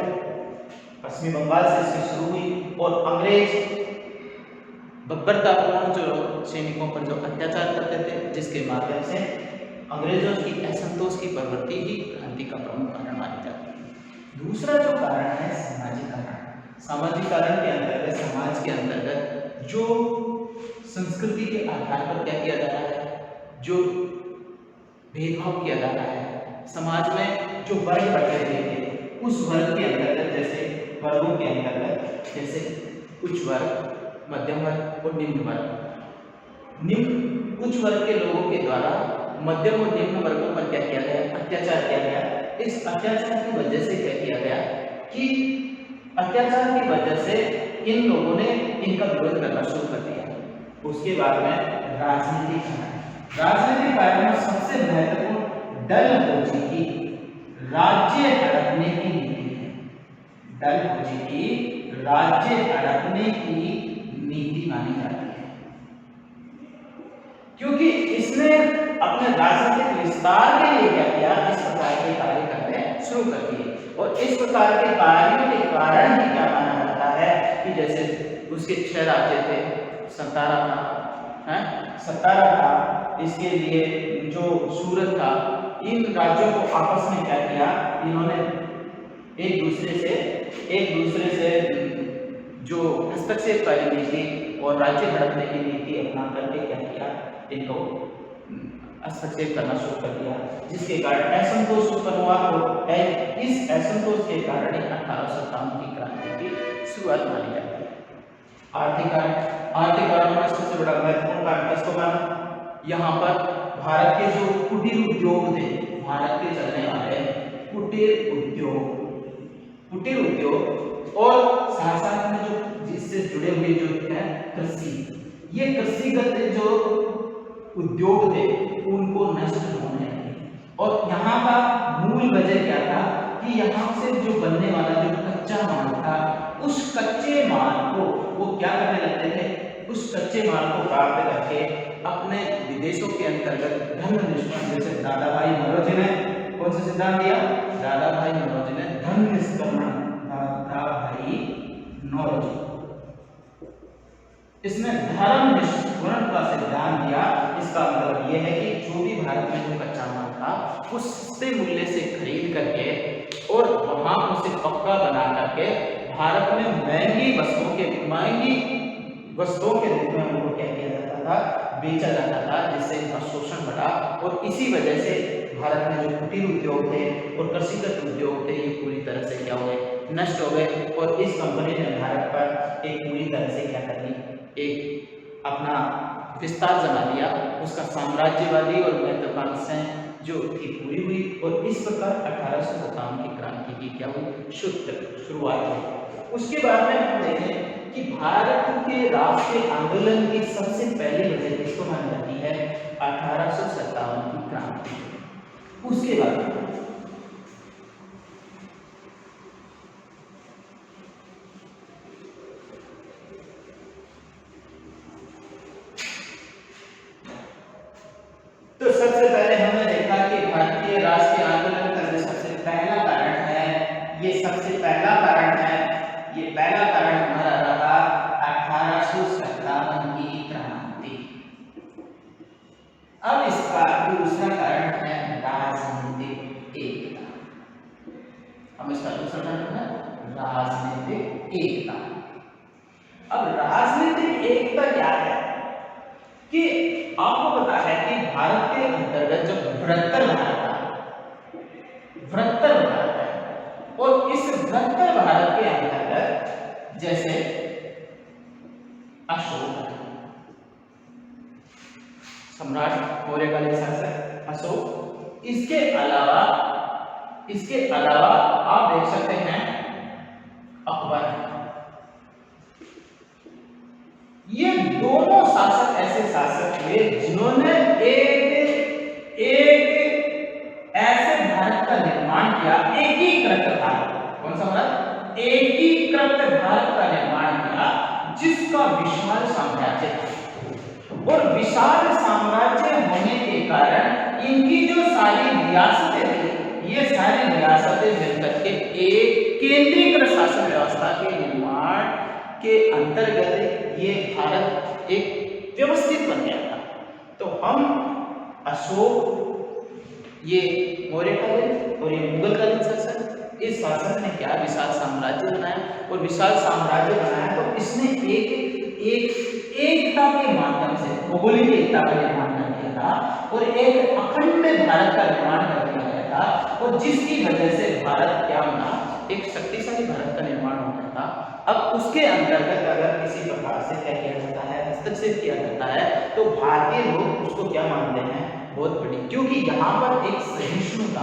Speaker 1: पश्चिमी बंगाल से इसकी शुरू हुई, और अंग्रेज बर्बरतापूर्ण जो सैनिकों पर जो अत्याचार करते थे, जिसके माध्यम से अंग्रेजों की असंतोष की प्रवृत्ति ही क्रांति का प्रमुख कारण मानी जाती है। दूसरा जो कारण है सामाजिकरण। सामाजिकरण के अंतर्गत, समाज के अंतर्गत जो संस्कृति के आधार पर क्या किया जा रहा है, जो भेदभाव किया जा रहा है, समाज में जो वर्ग बटे हुए थे उस वर्ग के अंतर्गत, जैसे वर्गों के अंतर्गत, जैसे उच्च वर्ग, मध्यम वर्ग और निम्न वर्ग। निम्न उच्च वर्ग के लोगों के द्वारा मध्यम और निम्न वर्गों पर क्या किया गया, अत्याचार किया गया। इस अत्याचार की वजह से क्या किया गया कि अत्याचार की वजह से इन लोगों ने इनका विरोध करना शुरू कर दिया। उसके बाद में राजनीतिक कारण में सबसे महत्वपूर्ण डलहौजी की राज्य हड़पने की नीति है। डलहौजी की राज्य हड़पने की नीति मानी जाती है, क्योंकि इसने अपने राजनीतिक विस्तार के लिए क्या किया, इस प्रकार के कार्य करने शुरू कर दिए। और इस प्रकार के कार्यों के कारण ही क्या माना जाता है कि जैसे उसके 6 राज्य थे, सतारा था, इसके लिए जो सूरत था, इन राज्यों को आपस में क्या किया, इन्होंने एक दूसरे से जो हस्तक्षेपकारी नीति और राज्य हड़पने की नीति अपना करके क्या किया, इनको हस्तक्षेप करना शुरू कर दिया, जिसके कारण असंतोष उत्पन्न हुआ। और इस असंतोष के कारण 1857 की क्रांति की शुरुआत मानी जाती है। आर्थिक कारणों में सबसे बड़ा महत्वपूर्ण कारण किसको माना, यहाँ पर भारत के जो कुटीर उद्योग थे, भारत के चलने वाले कुटीर उद्योग और साथ में जो जिससे जुड़े हुए जो है कृषि, ये कृषिगत जो उद्योग थे उनको नष्ट होने लगे। और यहाँ का मूल वजह क्या था कि यहाँ से जो बनने वाला जो कच्चा माल था, उस कच्चे माल को वो क्या करने लगते थे, उस कच्चे माल को प्राप्त करके अपने विदेशों के अंतर्गत धन निष्कर्षण, जैसे दादा भाई नौरोजी ने कौन सा सिद्धांत दिया, दादा भाई नौरोजी ने धन निष्कर्षण, दादा भाई नौरोजी इसने धर्म निष्कर्षण का सिद्धांत दिया। इसका मतलब यह है कि जो भी भारत में जो कच्चा माल था उससे मूल्य से खरीद करके और वहां उसे पक्का बना करके भारत में महंगी वस्तुओं के रूप में उनको क्या किया जाता था, बेचा जाता था, जिससे इनका शोषण बढ़ा। और इसी वजह से भारत में जो कुटीर उद्योग थे और कृषिगत उद्योग थे, ये पूरी तरह से क्या हुए, नष्ट हो गए। और इस कंपनी ने भारत पर एक पूरी तरह से क्या कर ली, एक अपना विस्तार जमा लिया। उसका साम्राज्यवादी और महत्वाकांक्षाएं जो थी पूरी हुई। और इस प्रकार 1857 की क्रांति की क्या हुई, शुरुआत हुई। उसके बाद में हम देखें कि भारत के राष्ट्रीय आंदोलन की सबसे पहली वजह किसको मानी जाती है, 1857 की क्रांति। उसके बाद तो सबसे पहले हमने देखा कि भारतीय राष्ट्रीय आंदोलन का जो सबसे पहला कारण है, ये सबसे पहला कारण है, ये पहला कारण हमारा रहा 1857 की क्रांति। अब इसका दूसरा कारण है राजनीतिक एकता। अब इसका दूसरा कारण है राजनीतिक एकता। अब राजनीतिक एकता क्या है कि आपको पता है कि भारत के अंतर्गत जब बृहत्तर भारत है और इस बृहत्तर भारत के अंतर्गत जैसे अशोक सम्राट मौर्यकालीन शासक अशोक, इसके अलावा आप देख सकते हैं अकबर। ये दोनों शासक ऐसे शासक हुए जिन्होंने एक ऐसे भारत का निर्माण किया, एकीकृत भारत। कौन सा भारत, एकीकृत भारत का निर्माण किया, जिसका विशाल साम्राज्य था। और विशाल साम्राज्य होने के कारण इनकी जो सारी रियासतें थी, ये सारी रियासतें मिलकर के एक केंद्रीकृत शासन व्यवस्था के निर्माण के अंतर्गत ये भारत एक व्यवस्थित बन गया था। तो हम अशोक, ये मौर्यकालीन और ये मुगलकालीन शासन, इस शासन ने विशाल साम्राज्य बनाया और विशाल साम्राज्य बनाया तो इसने एकता के माध्यम से भौगोलिक एकता का निर्माण कर दिया था और एक अखंड भारत का निर्माण कर दिया गया था और जिसकी वजह से भारत क्या बना, एक शक्तिशाली भारत का निर्माण हो गया था। अब उसके अंतर्गत अगर किसी प्रकार से क्या किया जाता है, हस्तक्षेप किया जाता है तो भारतीय लोग उसको क्या मानते हैं, बहुत बड़ी, क्योंकि यहाँ पर एक सहिष्णुता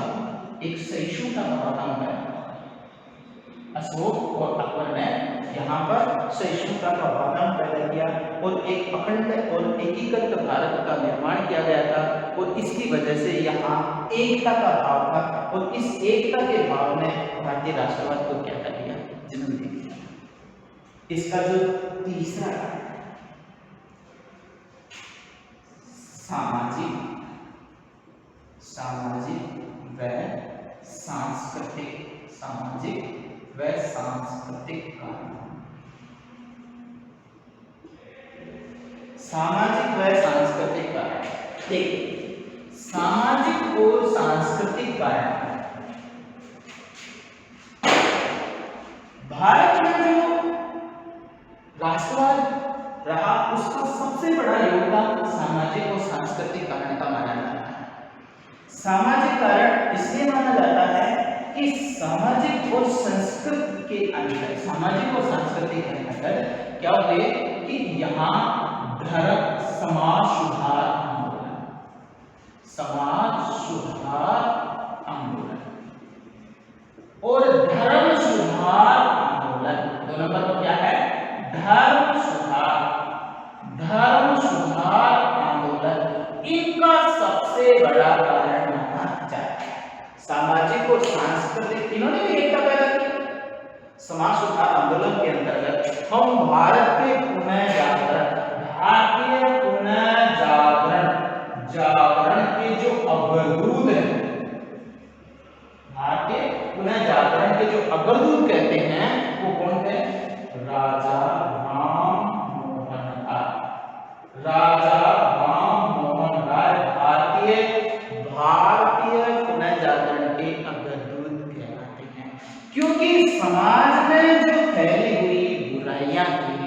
Speaker 1: का वातावरण है। अशोक और अकबर ने यहाँ पर सहिष्णुता का वातावरण पैदा किया और एक अखंड और एकीकृत भारत का निर्माण किया गया था और इसकी वजह से यहाँ एकता का भाव था और इस एकता के भाव ने भारतीय राष्ट्रवाद को क्या कर दिया, जन्म दे दिया। इसका जो तीसरा सामाजिक व सांस्कृतिक कारण। सामाजिक व सांस्कृतिक कारण, देखिए सामाजिक और सांस्कृतिक कारण भारत में जो राष्ट्रवाद रहा उसका सबसे बड़ा योगदान सामाजिक और सांस्कृतिक कारण का माना जाता है। सामाजिक कारण इसलिए माना जाता है कि सामाजिक और संस्कृत के अंदर, सामाजिक और सांस्कृतिक के अंदर क्या हुए कि यहाँ धर्म समाज सुधार आंदोलन और धर्म सुधार आंदोलन, दो नंबर पर क्या है, धर्म सुधार आंदोलन, इनका सबसे बड़ा कारण माना जाता है। सामाजिक और सांस्कृतिक इन्होंने भी एकता पैदा की। समाज सुधार आंदोलन के अंतर्गत हम भारतीय जागरण के जो अग्रदूत हैं, भारतीय पुनः जागरण के जो अग्रदूत कहते हैं वो कौन थे, राजा राम मोहन राय भारतीय पुनः जागरण के अग्रदूत कहलाते हैं। क्योंकि समाज में जो फैली हुई बुराइयां थी,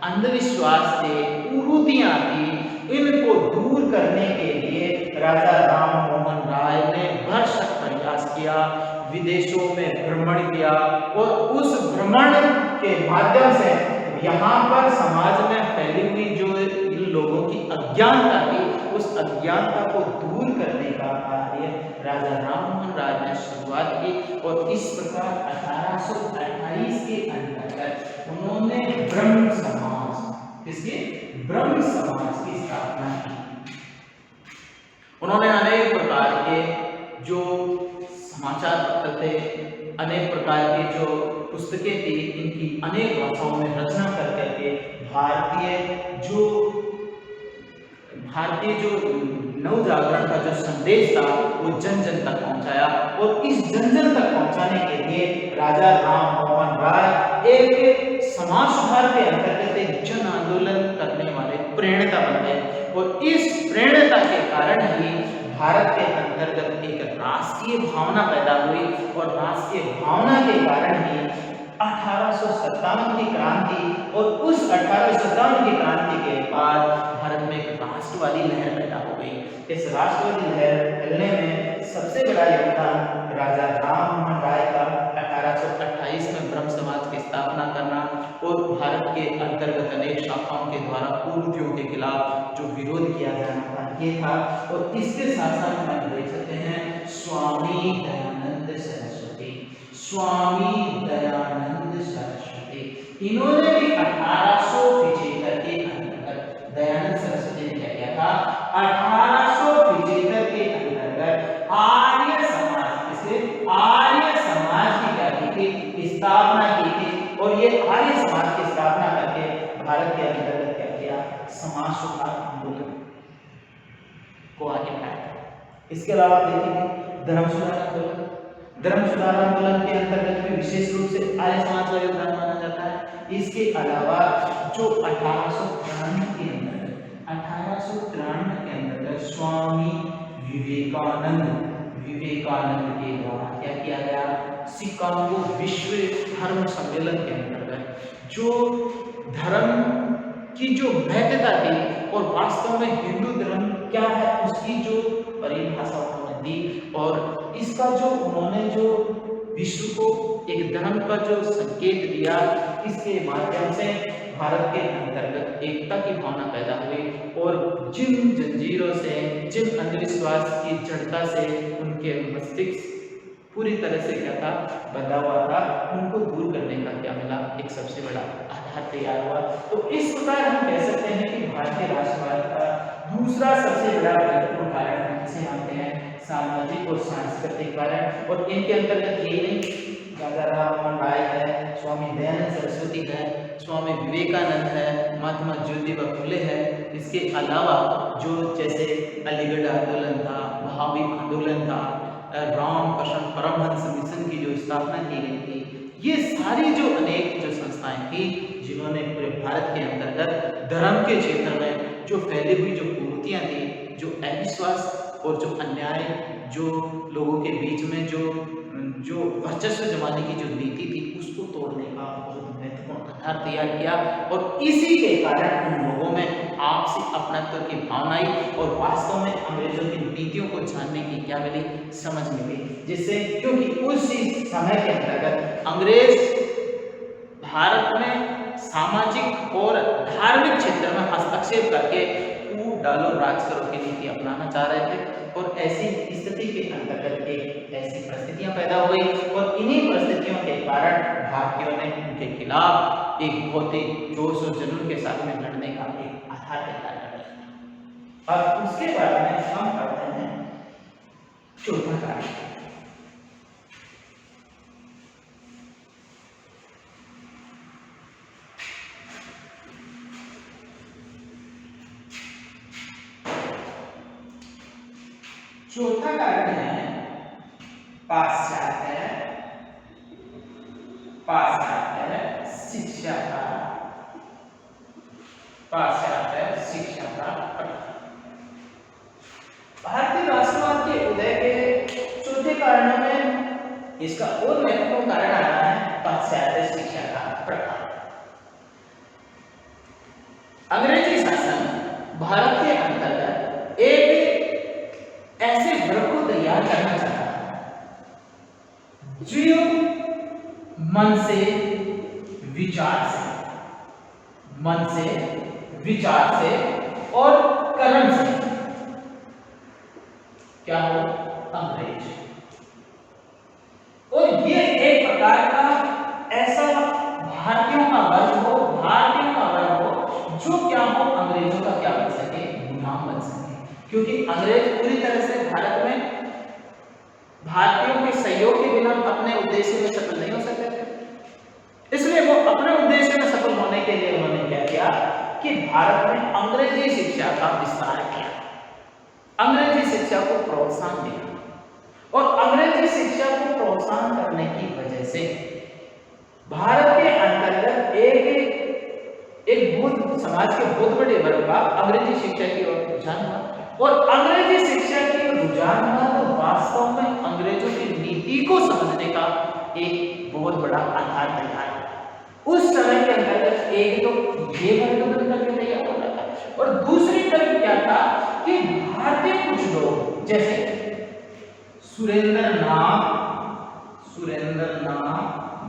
Speaker 1: अंधविश्वास थे, कुरीतियां थी, इनको दूर करने के लिए राजा राम मोहन राय ने भरसक प्रयास किया, विदेशों में भ्रमण किया और उस भ्रमण के माध्यम से यहाँ पर समाज में फैली हुई जो लोगों की अज्ञानता थी, उस अज्ञानता को दूर करने का कार्य राजा राम मोहन राय ने शुरुआत की और इस प्रकार 1828 के अंतर्गत उन्होंने ब्रह्म समाज की स्थापना की। उन्होंने अनेक प्रकार के जो समाचार पत्र थे, अनेक प्रकार की जो पुस्तकें थी, इनकी अनेक भाषाओं में रचना कर करके भारतीय जो नव जागरण का जो संदेश था वो जन जन तक पहुंचाया और इस जन जन तक पहुंचाने के लिए राजा राम मोहन राय एक समाज सुधार के अंतर्गत एक जन आंदोलन करने वाले प्रेरणा बन गए और इस प्रेरणा के कारण ही भारत के अंतर्गत एक राष्ट्रीय भावना पैदा हुई और राष्ट्रीय भावना के कारण ही 1857 की क्रांति और उस 1857 की क्रांति के बाद भारत में एक राष्ट्रवादी लहर पैदा हो गई। इस राष्ट्रवादी लहर फैलने में सबसे बड़ा योगदान राजा राम मोहन राय का 1828 में ब्रह्म समाज की स्थापना करना और भारत के अंतर्गत अनेक शाखाओं के द्वारा कुरीतियों के खिलाफ जो विरोध किया जाना था ये था। और इसके साथ साथ हम देख सकते हैं स्वामी दयानंद सरस्वती, इन्होंने भी 1875 के अंतर्गत, दयानंद सरस्वती ने क्या किया था, 1875 के अंतर्गत आर्य समाज की क्या की स्थापना की थी और ये आर्य समाज की स्थापना करके भारत के अंतर्गत क्या किया, समाज सुधार आंदोलन को आगे बढ़ाया। इसके अलावा देखिए धर्म सुधार आंदोलन के अंतर्गत भी विशेष रूप से आर्य समाज का योगदान माना जाता है। इसके अलावा जो 1893 के अंतर्गत स्वामी विवेकानंद के द्वारा क्या किया गया, शिकागो विश्व धर्म सम्मेलन के अंतर्गत जो धर्म की जो महत्ता थी और वास्तव में हिंदू धर्म क्या है उसकी जो परिभाषा उन्होंने दी, और इसका जो उन्होंने जो विश्व को एक धर्म का जो संकेत दिया, इसके माध्यम से भारत के अंतर्गत एकता की भावना पैदा हुई और जिन जंजीरों से, जिन अंधविश्वास की जड़ता से उनके मस्तिष्क पूरी तरह से क्या था, बंधा हुआ था, उनको दूर करने का क्या मिला, एक सबसे बड़ा आधार तैयार हुआ। तो इस प्रकार हम कह सकते हैं कि भारतीय राष्ट्रवाद का दूसरा सबसे बड़ा महत्वपूर्ण कारण हम इसे मानते हैं सामाजिक और सांस्कृतिक कारण। और इनके अंतर्गत ये नहीं, राजा राममोहन राय है, स्वामी दयानंद सरस्वती है, स्वामी विवेकानंद है, महात्मा ज्योतिबा फुले है, इसके अलावा जो जैसे अलीगढ़ आंदोलन था, भावी आंदोलन था, रामकृष्ण परमहंस मिशन की जो स्थापना की गई थी, ये सारी जो अनेक जो संस्थाएं थी जिन्होंने पूरे भारत के अंतर्गत धर्म के क्षेत्र में जो फैली हुई जो कुरीतियां थी, जो अविश्वास और जो अन्याय, जो लोगों के बीच में जो वर्चस्व जमाने की जो नीति थी, उसको तोड़ने का बहुत महत्वपूर्ण आधार तैयार किया। और इसी के कारण उन लोगों में आपसी अपनत्व की भावना आई और वास्तव में अंग्रेजों की नीतियों को जानने की क्या मिली, समझ मिली, जिससे क्योंकि उसी समय के अंतर्गत अंग्रेज भारत में सामाजिक और धार्मिक क्षेत्र में हस्तक्षेप करके कूट डालो राज करो की नीति अपनाना चाह रहे थे। और ऐसी स्थिति के अंतर्गत एक ऐसी परिस्थितियां पैदा हो गई और इन्हीं परिस्थितियों के कारण भारतीयों ने उनके खिलाफ एक बहुत ही जोश और जुनून के साथ में लड़ने का एक आधार तैयार कर लिया। और उसके बाद में हम करते हैं चौथा कारण। चौथा कारण है पाश्चात्य शिक्षा का, पाश्चात्य शिक्षा का भारतीय राष्ट्रवाद के उदय के चौथे कारणों में इसका और महत्वपूर्ण कारण आ रहा है पाश्चात्य शिक्षा का प्रभाव। अंग्रेजी शासन भारत के अंतर्गत एक ऐसे वर्ग को तैयार करना चाहता है जो मन से विचार से और कर्म से क्या हो, अंग्रेज। और ये एक प्रकार का ऐसा भारतीयों का वर्ग हो जो क्या हो, अंग्रेजों का क्या बन सके, गुलाम बन सके। क्योंकि अंग्रेज पूरी तरह से भारत में भारतीयों के सहयोग के बिना अपने उद्देश्य में सफल नहीं हो सकते थे, इसलिए वो अपने उद्देश्य में सफल होने के लिए उन्होंने क्या किया कि भारत में अंग्रेजी शिक्षा का विस्तार किया, अंग्रेजी शिक्षा को प्रोत्साहन दिया। और अंग्रेजी शिक्षा को प्रोत्साहन करने की वजह से भारत के अंतर्गत एक बहुत समाज के बहुत बड़े वर्ग का अंग्रेजी शिक्षा की ओर रुझान हुआ। और अंग्रेजी शिक्षा की रुझान हुआ तो वास्तव में अंग्रेजों की नीति को समझने का एक बहुत बड़ा आधार तैयार है। उस समय के अंतर्गत एक तो ये वर्ग बनकर के तैयार हो रहा था और दूसरी तरफ क्या था कि भारतीय कुछ लोग जैसे सुरेंद्र नाथ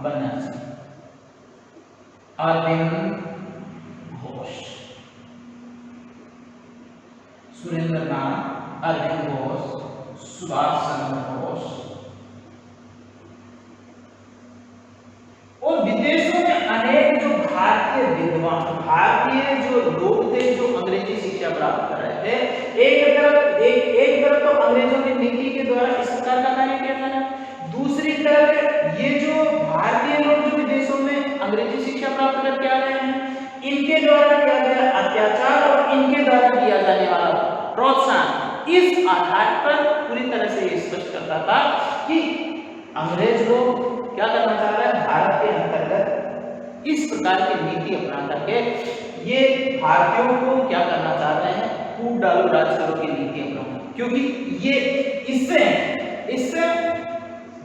Speaker 1: बनर्जी, अरविंद घोष, अरविंद घोष, सुभाष चंद्र बोस और विदेशों में अनेक जो भारतीय विद्वान, भारतीय जो लोग थे जो अंग्रेजी शिक्षा प्राप्त कर रहे थे। एक तरफ तो अंग्रेजों की नीति के द्वारा इस प्रकार का कार्य किया गया, दूसरी तरफ ये जो भारतीय लोग जो विदेशों में अंग्रेजी शिक्षा प्राप्त करके आ रहे हैं, इनके द्वारा किया गया अत्याचार और इनके द्वारा दिया जाने वाला प्रोत्साहन, इस आधार पर पूरी तरह से स्पष्ट करता था कि अंग्रेज लोग क्या करना चाह रहे हैं, भारत के अंतर्गत इस प्रकार की नीति अपना करके ये भारतीयों को क्या करना चाह रहे हैं, कूट डालो राज करो की नीति अपनाओ। क्योंकि ये इससे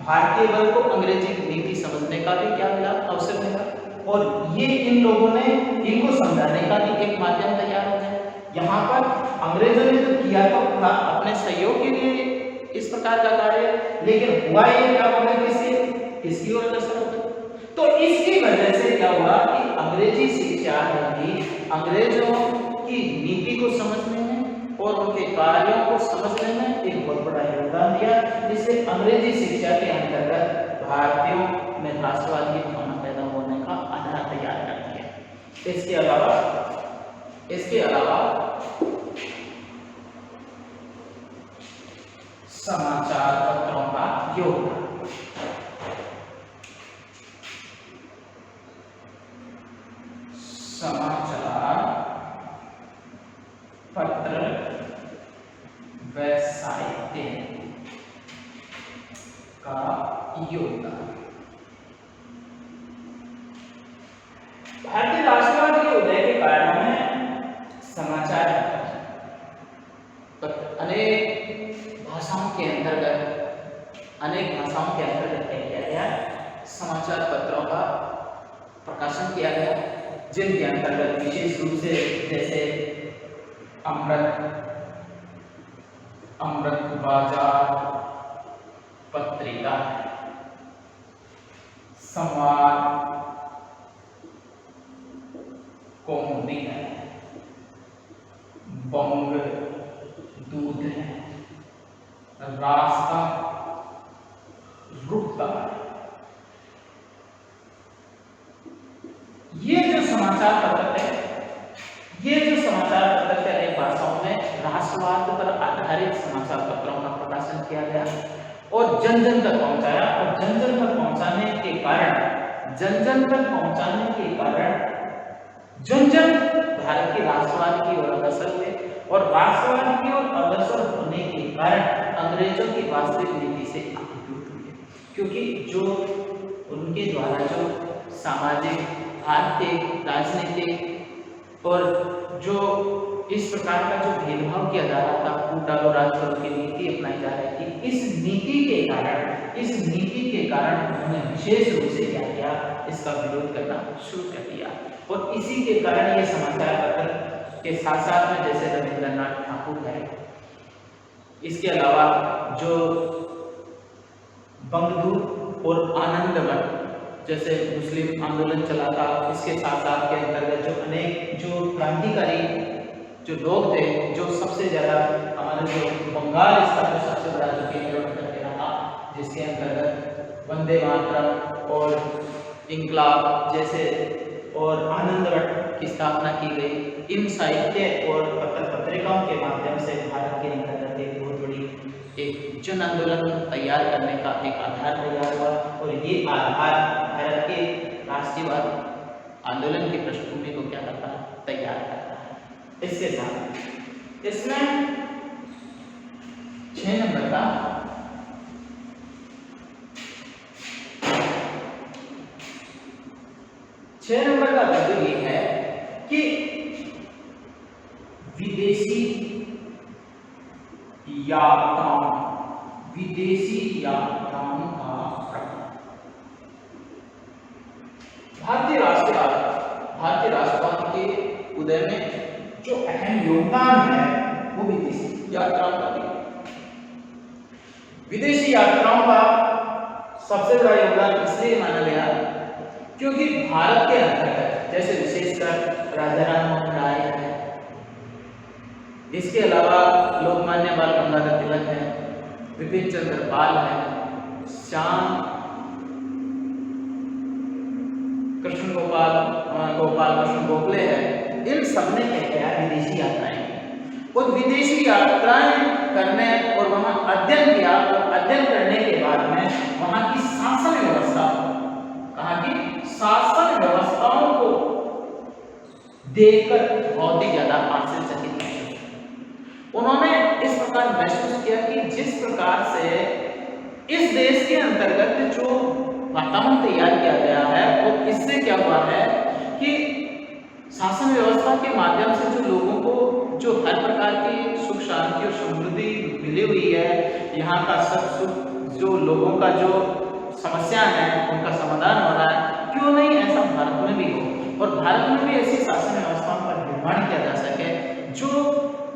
Speaker 1: भारतीय वर्ग को अंग्रेजी नीति समझने का भी क्या मिला, अवसर मिला, और ये इन लोगों ने इनको समझाने का भी एक माध्यम तैयार हो गया। यहाँ पर अंग्रेजों ने तो किया तो था अपने सहयोग के लिए इस प्रकार का कार्य, लेकिन हुआ ये क्या होगा, किसकी ओर अग्रसर होगा। तो इसकी वजह से क्या हुआ कि अंग्रेजी शिक्षा ने भी अंग्रेजों की नीति को समझने में और उनके कार्यों को समझने में एक बहुत बड़ा योगदान दिया, जिससे अंग्रेजी शिक्षा के अंतर्गत भारतीयों में राष्ट्रवाद की भावना पैदा होने का आधार तैयार कर दिया। इसके अलावा समाचार पत्रों का योगदान, समाचार पत्र व साहित्य का योगदान। भारतीय राष्ट्रवाद के उदय के कारणों में समाचार अनेक भाषाओं के अंतर्गत क्या किया गया, समाचार पत्रों का प्रकाशन किया गया, जिनके अंतर्गत विशेष रूप से जैसे अमृत बाजार पत्रिका, संवाद कौमुदी है, बंग दूध है, रास्ता रुकता है। ये जो समाचार पत्र है, अनेक भाषाओं में राष्ट्रवाद पर आधारित समाचार पत्रों का प्रकाशन किया गया और जन जन तक पहुंचाया, और जन जन तक पहुंचाने के कारण जन जन भारत की राष्ट्रवाद की ओर अग्रसर हुए, और राष्ट्रवाद की ओर अग्रसर होने के कारण अंग्रेजों की वास्तविक नीति से अभिभूत हुए, क्योंकि जो उनके द्वारा जो सामाजिक, आर्थिक, राजनीतिक और जो इस प्रकार का जो भेदभाव किया जा रहा था, फूट डालो राज करो की नीति अपनाई जा रही थी, इस नीति के कारण उन्होंने विशेष रूप से क्या किया, इसका विरोध करना शुरू कर दिया। और इसी के कारण ये समाचार पत्र के साथ साथ में जैसे रविंद्रनाथ ठाकुर है, इसके अलावा जो बंगदूत और आनंदवन जैसे मुस्लिम आंदोलन चला था, इसके साथ साथ के अंतर्गत जो अनेक जो क्रांतिकारी जो लोग थे, जो सबसे ज्यादा हमारे जो बंगाल इसका जो सबसे बड़ा जो केंद्र करके रहा, जिसके अंतर्गत वंदे मातरम और इंकलाब जैसे और आनंदवन की स्थापना की गई। इन साहित्य और पत्रिकाओं के माध्यम से भारत के अंतर्गत एक बहुत बड़ी एक जन आंदोलन तैयार करने का एक आधार तैयार हुआ, और ये आधार भारत के राष्ट्रीयवाद आंदोलन की पृष्ठभूमि को क्या करता है, तैयार करता है। इसके साथ इसमें 6 नंबर का बिंदु ये है कि विदेशी यात्राओं का भारतीय राष्ट्रवाद के उदय में जो अहम योगदान है वो विदेशी यात्राओं का भी। विदेशी यात्राओं का सबसे बड़ा योगदान इसलिए माना गया क्योंकि भारत के अंतर्गत जैसे विशेषकर राजा राम मोहन राय है, इसके अलावा लोकमान्य बाल गंगाधर तिलक है, विपिन चंद्र पाल है, श्याम कृष्ण गोपाल कृष्ण गोखले है, इन सबने क्या किया, विदेशी यात्राएं की। और विदेशी यात्राएं करने और वहां अध्ययन किया, और अध्ययन करने के बाद में वहां की शासन व्यवस्थाओं को देखकर बहुत ही ज्यादा आश्चर्यचकित महसूस। उन्होंने इस प्रकार महसूस किया कि जिस प्रकार से इस देश के अंतर्गत जो वातावरण तैयार किया गया है, और इससे क्या हुआ है कि शासन व्यवस्था के माध्यम से जो लोगों को जो हर प्रकार की सुख शांति और समृद्धि मिली हुई है, यहाँ का सब सुख जो लोगों का जो समस्या है उनका समाधान हो रहा है, क्यों नहीं ऐसा भारत में भी हो और भारत में भी ऐसी शासन व्यवस्थाओं का निर्माण किया जा सके जो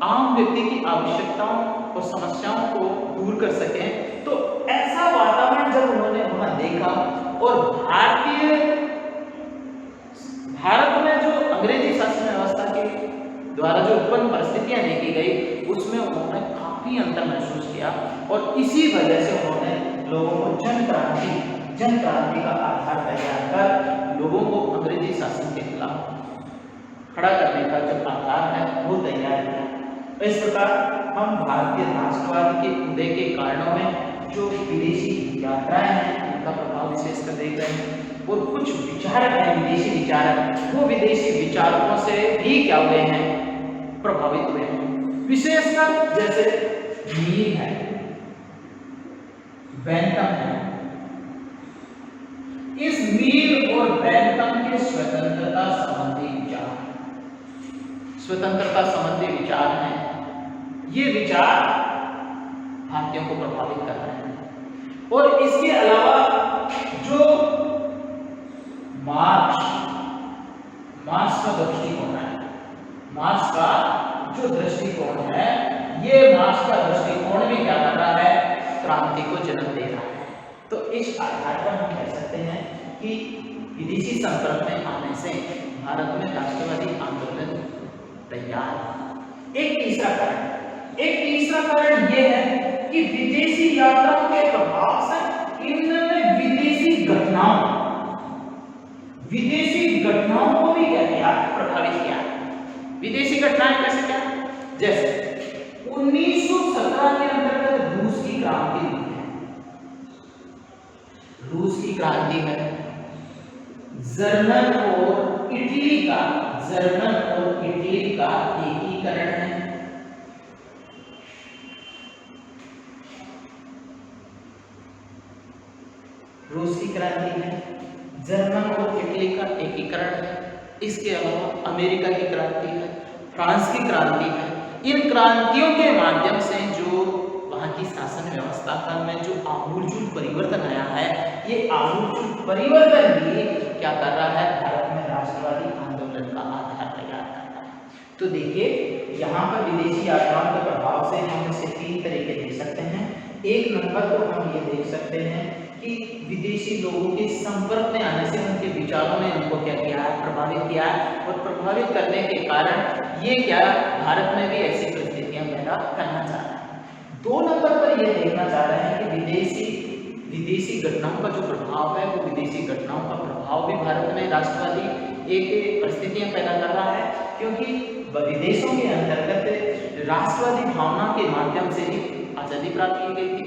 Speaker 1: आम व्यक्ति की आवश्यकताओं और समस्याओं को दूर कर सके। तो ऐसा वातावरण जब उन्होंने वहां देखा और भारत में जो अंग्रेजी शासन व्यवस्था के द्वारा जो उत्पन्न परिस्थितियां देखी गई उसमें उन्होंने काफी अंतर महसूस किया और इसी वजह से उन्होंने लोगों को जन क्रांति का आधार तैयार कर लोगों को अंग्रेजी शासन के खिलाफ खड़ा करने का जो आधार है वो तैयार किया। इस प्रकार हम भारतीय राष्ट्रवाद के उदय के कारणों में जो विदेशी यात्राएं हैं उनका प्रभाव विशेष कर देख रहे हैं और कुछ विचारक हैं विदेशी विचारक, वो विदेशी विचारकों से भी क्या हुए हैं, प्रभावित हुए हैं। विशेषकर जैसे मील है, बेंथम है। इस मील और बेंथम के स्वतंत्रता संबंधी विचार हैं, ये विचार भारतीयों को प्रभावित कर रहे हैं। और इसके अलावा जो मार्क्स का दृष्टिकोण है, मार्क्स का जो दृष्टिकोण है, ये मार्क्स का दृष्टिकोण भी क्या कर रहा है, क्रांति को जन्म दे रहा है। तो इस आधार पर हम कह सकते हैं कि विदेशी संपर्क में आने से भारत में राष्ट्रवादी आंदोलन तैयार। एक तीसरा कारण यह है कि विदेशी यात्राओं के प्रभाव से इन्होंने विदेशी घटनाओं को भी क्या किया, प्रभावित किया। विदेशी घटनाएं कैसे क्या, जैसे 1917 के अंतर्गत रूस की क्रांति है, जर्मन और इटली का एकीकरण है। रूस की क्रांति है, जर्मन और इटली का एकीकरण है। इसके अलावा अमेरिका की क्रांति है, फ्रांस की क्रांति है। इन क्रांतियों के माध्यम से जो वहाँ की शासन व्यवस्था में जो आमूलचूल परिवर्तन आया है, ये आमूलचूल परिवर्तन भी क्या कर रहा है, भारत में राष्ट्रवादी आंदोलन का आधार तैयार कर रहा है। तो देखिए यहाँ पर विदेशी यात्राओं के प्रभाव से हम इसे 3 तरीके देख सकते हैं। एक नंबर तो हम ये देख सकते हैं कि विदेशी लोगों के संपर्क में आने से उनके विचारों ने उनको क्या किया है, प्रभावित किया है और प्रभावित करने के कारण ये क्या भारत में भी ऐसी परिस्थितियां पैदा करना चाह रहा है। 2 नंबर पर ये देखना चाह रहे हैं कि विदेशी घटनाओं का जो प्रभाव है वो विदेशी घटनाओं का प्रभाव भी भारत में राष्ट्रवादी एक परिस्थितियां पैदा कर रहा है, क्योंकि विदेशों के अंतर्गत राष्ट्रवादी भावना के माध्यम से ही आजादी प्राप्त की गई थी।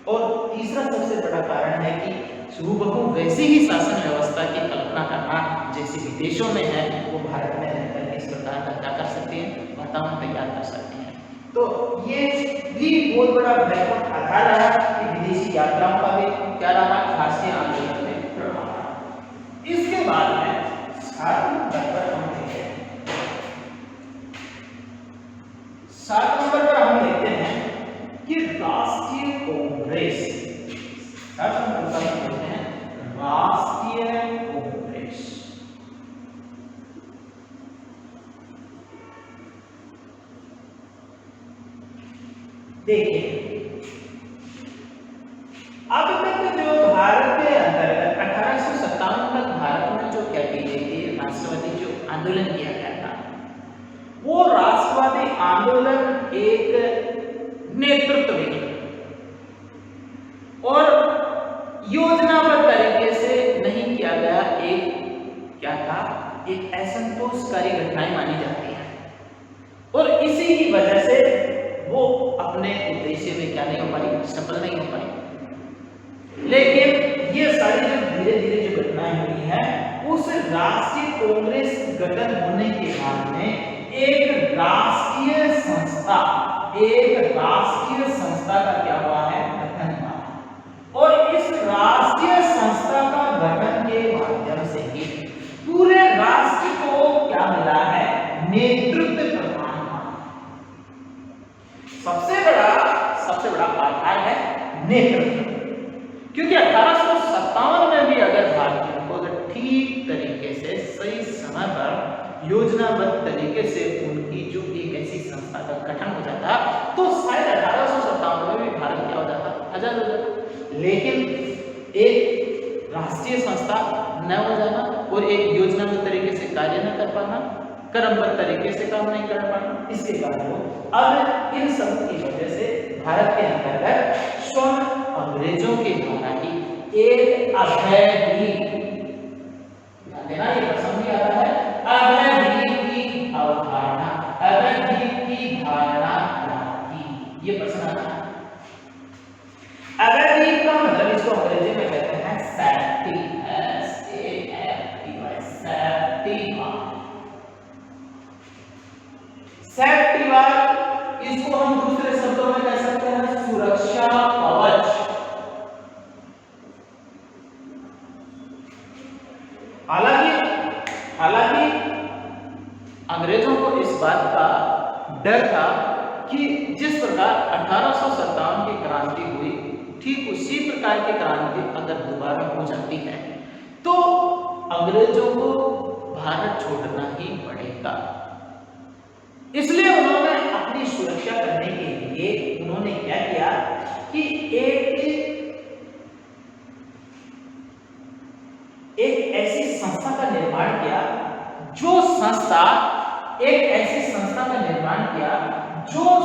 Speaker 1: और तीसरा सबसे बड़ा कारण है कि हूबहू वैसी ही शासन व्यवस्था की कल्पना करना जैसे विदेशों में है वो भारत में रहकर इस प्रकार का क्या कर सकते हैं, वातावरण तैयार कर सकते हैं। तो ये भी बहुत बड़ा महत्वपूर्ण आधार रहा कि विदेशी यात्राओं का भी क्या रहा, राष्ट्रीय आंदोलन में प्रभाव रहा। इसके बाद में 7 नंबर पर हम देखते हैं, 7 नंबर पर हम देखते हैं कि राष्ट्रीय कांग्रेस, राष्ट्रीय कांग्रेस। देखिए अब तक जो भारत के अंतर्गत 1857 तक भारत में जो क्या की गई थी, राष्ट्रवादी जो आंदोलन किया गया था, वो राष्ट्रवादी आंदोलन एक नेतृत्व में और योजनाबद्ध तरीके से नहीं किया गया, एक क्या था, एक असंतोषकारी घटनाएं मानी जाती है और इसी की वजह से वो अपने उद्देश्य में क्या नहीं हो पाई, सफल नहीं हो पाई। लेकिन ये सारी जो धीरे धीरे जो घटनाएं हुई हैं, उस राष्ट्रीय कांग्रेस गठन होने के बाद में एक राष्ट्रीय संस्था का क्या हुआ है, गठन हुआ। और इस राष्ट्रीय संस्था का गठन के माध्यम से ही पूरे राष्ट्र को क्या मिला है, नेतृत्व प्रदान हुआ। सबसे बड़ा आधार है नेतृत्व। योजनाबद्ध तरीके से उनकी जो एक ऐसी संस्था का गठन हो जाता, तो शायद 1857 में भी भारत क्या हो जाता, आजाद हो जाता। लेकिन एक राष्ट्रीय संस्था न हो जाना और एक योजनाबद्ध तरीके से कार्य न कर पाना, क्रमबद्ध तरीके से काम नहीं कर पाना, इसके कारण अब इन सब की वजह से भारत के अंतर्गत स्वयं अंग्रेजों के द्वारा ही एक अभयद्वीप, देना ये प्रसंग भी आता है, अभयद्वीप की अवधारणा, अभयद्वीप की धारणा थी, ये प्रश्न आता है। अभयद्वीप का मतलब इसको अंग्रेजी में कहते हैं सैफ्टी, सेफ्टी वाल, इसको हम दूसरे शब्दों में कह सकते हैं सुरक्षा कवच। हालांकि अंग्रेजों को इस बात का डर था कि जिस प्रकार 1857 की क्रांति हुई, ठीक उसी प्रकार की क्रांति अगर दोबारा हो जाती है तो अंग्रेजों को भारत छोड़ना ही पड़ेगा। इसलिए उन्होंने अपनी सुरक्षा करने के लिए उन्होंने क्या किया कि एक ऐसी संस्था का निर्माण किया, जो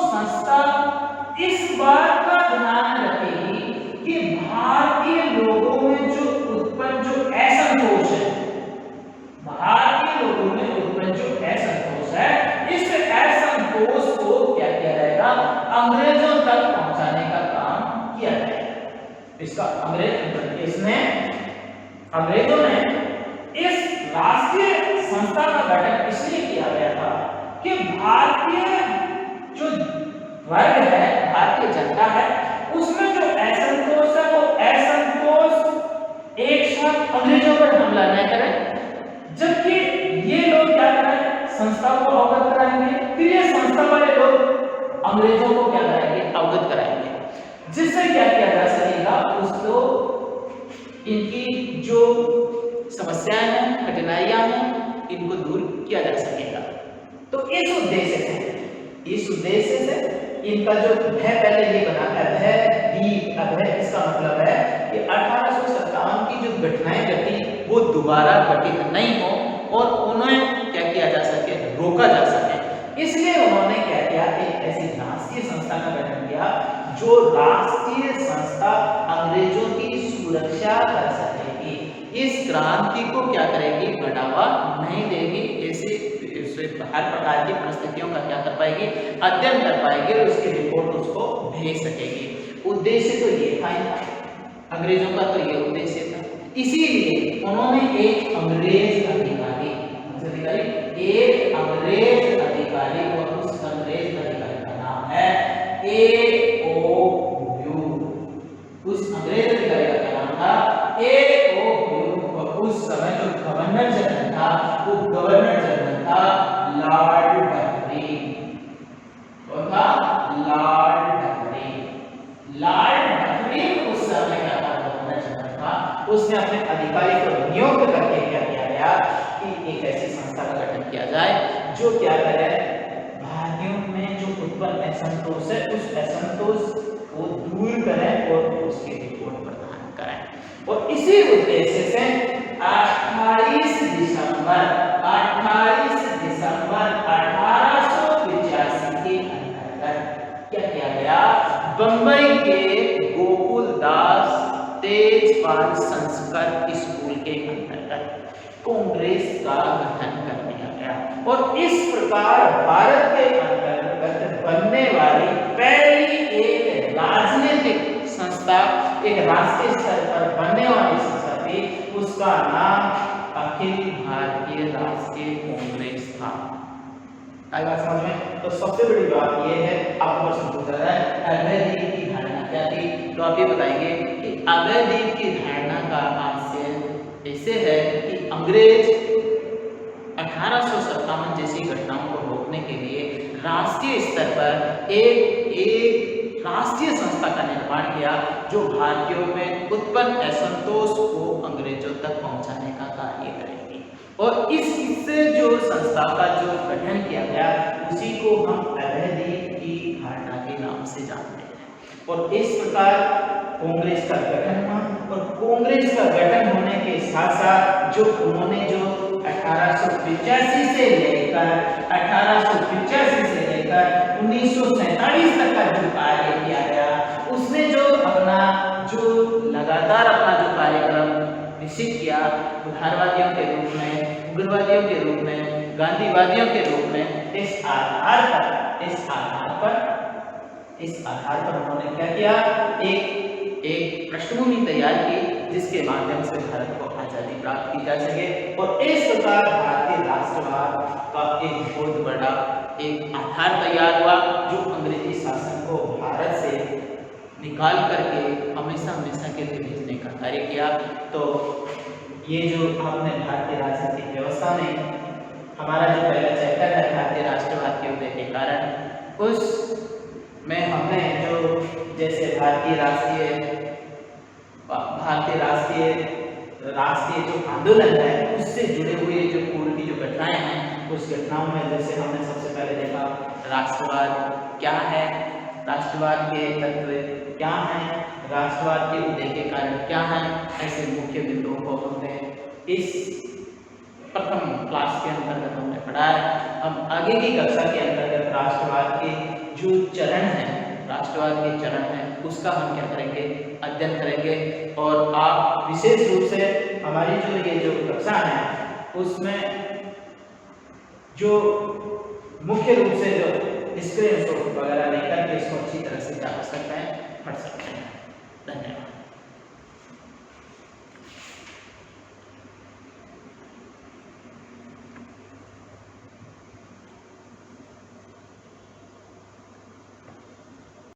Speaker 1: संस्था इस बात का ध्यान रखेगी कि भारतीय लोगों में जो उत्पन्न जो असंतोष है, इस असंतोष को क्या किया जाएगा, अंग्रेजों तक पहुंचाने का काम किया जाएगा। इसका अंग्रेजों ने इस राष्ट्रीय संस्था का गठन इसलिए किया गया था कि भारतीय जो वर्ग है, भारतीय जनता है, उसमें जो असंतोष है वो असंतोष एक साथ अंग्रेजों पर हमला न करे, जबकि ये लोग क्या करें, संस्था को अवगत कराएंगे, फिर ये संस्था वाले लोग अंग्रेजों को क्या कराएंगे, अवगत कराएंगे, जिससे क्या किया जा सकेगा, उसको इनकी जो समस्याएं हैं, कठिनाइयां हैं, इनको दूर किया जा सकेगा। तो इस उद्देश्य से इनका जो है, पहले ये बना अभयद्वीप। अभय इसका मतलब है कि 1857 की जो घटनाएं घटी वो दोबारा घटित नहीं हो और उन्हें क्या किया जा सके, रोका जा सके। इसलिए उन्होंने क्या किया, एक ऐसी राष्ट्रीय संस्था का गठन किया जो राष्ट्रीय संस्था अंग्रेजों की सुरक्षा कर सकेगी, इस क्रांति को क्या करेगी, बढ़ावा नहीं देगी, ऐसे हर प्रकार की परिस्थितियों का क्या कर पाएगी, अध्ययन कर पाएगी और उसकी रिपोर्ट उसको भेज सकेगी। उद्देश्य तो ये था अंग्रेजों का, तो ये उद्देश्य था। इसीलिए उन्होंने एक अंग्रेज अधिकारी और उस अंग्रेज अधिकारी का नाम है A.O. उस अंग्रेज अधिकारी का क्या नाम था, A.O. और उस समय जो गवर्नर जनरल था, वो गवर्नर जनरल था लॉर्ड डफरिन। कौन था, लॉर्ड डफरिन उस समय का गवर्नर जनरल था। उसने अपने अधिकारी को नियुक्त करके क्या किया गया कि एक ऐसी संस्था का गठन किया जाए जो क्या करे, भारतीयों में जो उत्पन्न असंतोष है उस असंतोष को दूर करें और उसकी रिपोर्ट प्रदान करें। और इसी उद्देश्य से 28 दिसंबर 1885 के अंतर्गत क्या किया गया, बंबई के गोकुलदास तेजपाल संस्कृत स्कूल के अंतर्गत कांग्रेस का गठन कर दिया गया। और इस प्रकार भारत के अंतर्गत बनने वाली पहली एक राजनीतिक संस्था, एक राष्ट्रीय स्तर पर बनने वाली संस्था थी, उसका नाम अखिल भारतीय राष्ट्रीय कांग्रेस था। आई बात समझ में? तो सबसे बड़ी बात यह है, आपको प्रश्न पूछा रहा है अभयद्वीप की धारणा क्या थी, तो आप ये बताएंगे कि अभयद्वीप की धारणा का आशय ऐसे है कि अंग्रेज 1857 जैसी घटनाओं को रोकने के लिए राष्ट्रीय स्तर पर एक राष्ट्रीय संस्था का निर्माण किया जो भारतीयों में उत्पन्न असंतोष को अंग्रेजों तक पहुंचाने का कार्य करेगी। और इससे जो संस्था का जो गठन किया गया उसी को हम अभयदीप की धारणा के नाम से जानते हैं। और इस प्रकार कांग्रेस का गठन हुआ और कांग्रेस का गठन होने के साथ साथ जो उन्होंने जो 1885 से लेकर 1947 तक का जो कार्य किया गया, उसने जो लगातार अपना जो कार्यक्रम विकसित किया, उदारवादियों के रूप में, उग्रवादियों के रूप में, गांधीवादियों के रूप में, इस आधार पर उन्होंने क्या किया, एक पृष्ठभूमि तैयार की जिसके माध्यम से भारत को आजादी प्राप्त की जा सके। और इस प्रकार भारतीय राष्ट्रवाद का एक बहुत बड़ा एक आधार तैयार हुआ जो अंग्रेजी शासन को भारत से निकाल करके हमेशा के लिए भेजने का कार्य किया। तो ये जो आपने भारतीय राजनीतिक व्यवस्था में हमारा जो पहला चैप्टर है भारतीय राष्ट्रवाद के उदय के कारण, उसमें हमने जो जैसे भारतीय राष्ट्रीय जो आंदोलन है उससे जुड़े हुए जो पूर्व की जो घटनाएं हैं, उस घटनाओं में जैसे हमने सबसे पहले देखा राष्ट्रवाद क्या है, राष्ट्रवाद के तत्व क्या हैं, राष्ट्रवाद के उदय के कारण क्या हैं, ऐसे मुख्य बिंदुओं को हमने इस प्रथम क्लास के अंतर्गत हमने पढ़ा है। हम आगे की कक्षा के अंतर्गत राष्ट्रवाद के जो चरण हैं, राष्ट्रवाद के चरण हैं, उसका हम क्या करेंगे, अध्ययन करेंगे। और आप विशेष रूप से हमारी जो कक्षा है उसमें जो मुख्य रूप से जो स्क्रीनशॉट वगैरह लेकर के इसको अच्छी तरह से क्या कर सकते हैं, पढ़ सकते हैं। धन्यवाद।